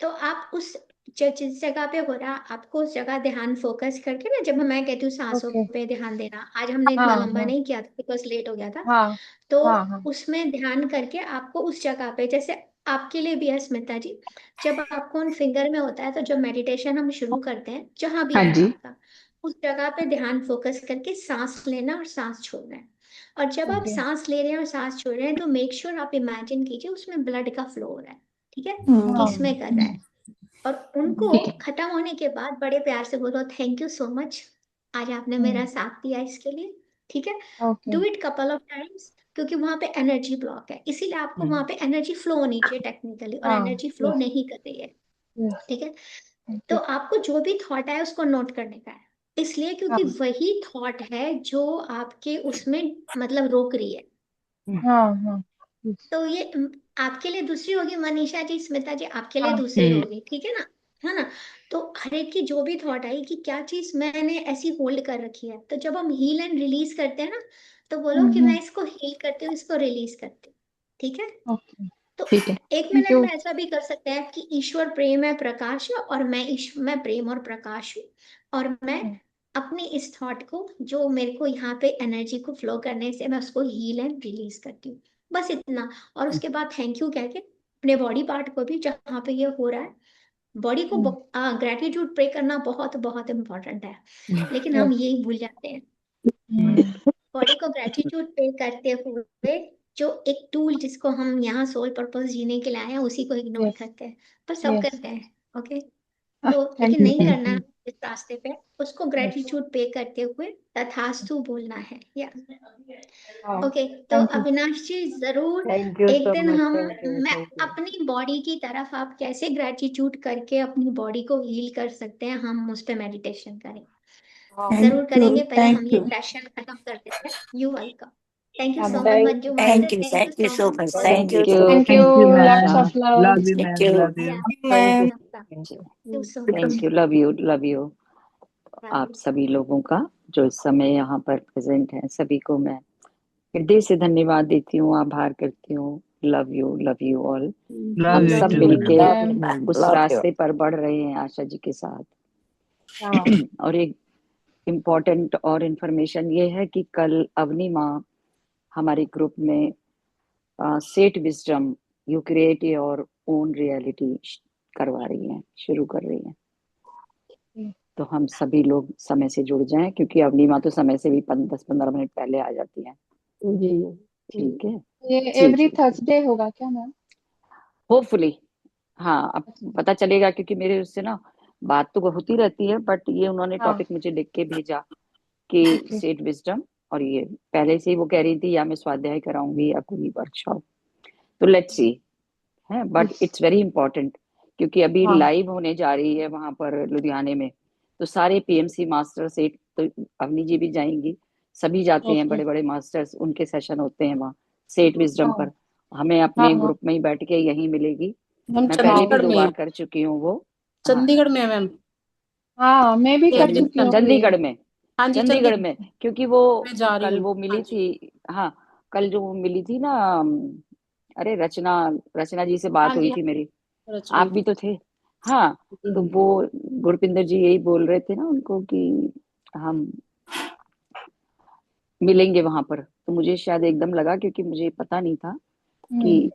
आप उस जिस जगह पे हो रहा, आपको उस जगह ध्यान फोकस करके ना, जब मैं कहती हूँ सांसों ओके। पे ध्यान देना, आज हमने इतना हाँ लंबा हाँ नहीं किया था बिकॉज लेट हो गया था, हाँ तो हाँ हाँ। उसमें ध्यान करके आपको उस जगह पे, जैसे आपके लिए भी है स्मिता जी, जब आपको उन फिंगर में होता है तो जब मेडिटेशन हम शुरू करते हैं जहां भी हाँ है जी। आपका, उस जगह पे ध्यान फोकस करके सांस लेना और सांस छोड़ना है। और जब आप ओके। सांस ले रहे हैं और सांस छोड़ रहे हैं तो मेक श्योर आप इमेजिन कीजिए उसमें ब्लड का फ्लो हो रहा है, ठीक है? हाँ। किस में कर रहा है, और उनको ठीक है। खत्म होने के बाद बड़े प्यार से बोलो थैंक यू सो मच, आज आपने मेरा साथ दिया इसके लिए, ठीक है? Okay. Do it couple of times, क्योंकि वहां पे एनर्जी ब्लॉक है, इसीलिए आपको वहां पे एनर्जी फ्लो होनी चाहिए टेक्निकली, और हाँ। एनर्जी फ्लो यस नहीं कर रही है, यस। ठीक है? तो ओके। आपको जो भी थॉट है उसको नोट करने का है, इसलिए क्योंकि हाँ वही थॉट है जो आपके उसमें मतलब रोक रही है। हाँ हाँ। यस। तो ये आपके लिए दूसरी होगी मनीषा जी, स्मिता जी आपके लिए हाँ दूसरी होगी, ठीक है ना? है ना? तो हर एक की जो भी थॉट आई कि क्या चीज मैंने ऐसी होल्ड कर रखी है, तो जब हम हील एंड रिलीज करते हैं ना, तो बोलो कि मैं इसको हील करती हूँ, इसको रिलीज करती हूँ, ठीक है? ओके। तो ठीक है। एक थैंक मिनट यू। में ऐसा भी कर सकते हैं कि ईश्वर प्रेम है, प्रकाश है, और मैं प्रेम और प्रकाश हूँ, और मैं अपनी इस थॉट को जो मेरे को यहाँ पे एनर्जी को फ्लो करने से मैं उसको हील एंड रिलीज करती हूँ, बस इतना। और उसके बाद थैंक यू कह के अपने बॉडी पार्ट को भी जहाँ पे ये हो रहा है, बॉडी को ग्रेटिट्यूड प्रे करना बहुत बहुत इम्पोर्टेंट है, लेकिन हम यस। यही भूल जाते हैं। बॉडी को ग्रेटिट्यूड पे करते हुए जो एक टूल जिसको हम यहाँ सोल पर्पस जीने के लिए आए हैं उसी को इग्नोर यस करते हैं, पर सब यस। करते हैं। ओके, तो थैंक लेकिन यू नहीं थैंक करना यू। है इस रास्ते पे, उसको यस। ग्रेटिट्यूड पे करते हुए तथास्तु बोलना है, या हाँ। ओके। तो थैंक यू। अविनाश जी जरूर थैंक यू एक सो दिन मच। हम, थैंक यू, मैं थैंक यू। अपनी बॉडी की तरफ आप कैसे ग्रेटिट्यूड करके अपनी बॉडी को हील कर सकते हैं, हम उस पर मेडिटेशन करें, जरूर थैंक यू। करेंगे। पहले हम थैंक ये यू। सेशन खत्म कर देते हैं। You welcome. Thank you so much, Thank Manju Master. Thank you so much. Thank Thank you. you. Thank Thank you, you. Lots ma'am. of love. Love you, Thank ma'am. you. Love you. Yeah, thank you. thank you so Thank much. You, love you, love you. आप सभी लोगों का जो इस समय यहाँ पर present है, सभी को मैं हृदय से धन्यवाद देती हूँ, आभार करती हूँ। Love you all. Love हम you सब too, मिलके मैम। उस Love you. रास्ते पर बढ़ रहे हैं आशा जी के साथ। हाँ और एक इम्पोर्टेंट और इन्फॉर्मेशन ये है कि कल अवनी माँ हमारे ग्रुप में set wisdom you create your own reality करवा रही हैं, शुरू कर रही हैं। तो हम सभी लोग समय से जुड़ जाएं, क्योंकि अवनी माँ तो समय से भी 10-15 मिनट पहले आ जाती हैं। जी ठीक है, ये जी एवरी जी, थर्सडे होगा क्या मैम? होपफुली। हाँ, अब पता चलेगा, क्योंकि मेरे उससे ना बात तो होती रहती है, बट ये उन्होंने हाँ टॉपिक मुझे लिख के भेजा कि ओके। सेट विजडम, और ये पहले से ही वो कह रही थी या मैं स्वाध्याय कराऊंगी या कोई वर्कशॉप। तो लेट्स सी है, but yes it's very important, क्योंकि अभी हाँ लाइव होने जा रही है वहां पर लुधियाने में। तो सारे पीएमसी मास्टर सेट, तो अवनी जी भी जाएंगी, सभी जाते हैं, ओके। बड़े बड़े मास्टर्स, उनके सेशन होते हैं वहाँ सेट विजडम हाँ पर। हमें हाँ अपने हाँ ग्रुप में ही बैठ के यहीं मिलेगी। मैम मैं पहले भी चंडीगढ़ 2 में है। बार कर चुकी हूँ वो। हाँ, चंडीगढ़ में है मैम। हाँ मैं भी कर सेट चुकी विजडम। हूँ ये। चंडीगढ़ में, हाँ जी, चंडीगढ़ चंडीगढ़ में, क्योंकि वो में जा रही कल हूँ। वो हाँ मिली जी। थी। हाँ, कल जो वो मिली थी ना, अरे रचना जी से हाँ बात हुई जी, थी मेरी, रचना आप भी तो थे। हाँ, तो जी। वो गुरपिंदर जी यही बोल रहे थे ना उनको कि हम मिलेंगे वहां पर। तो मुझे शायद एकदम लगा, क्योंकि मुझे पता नहीं था कि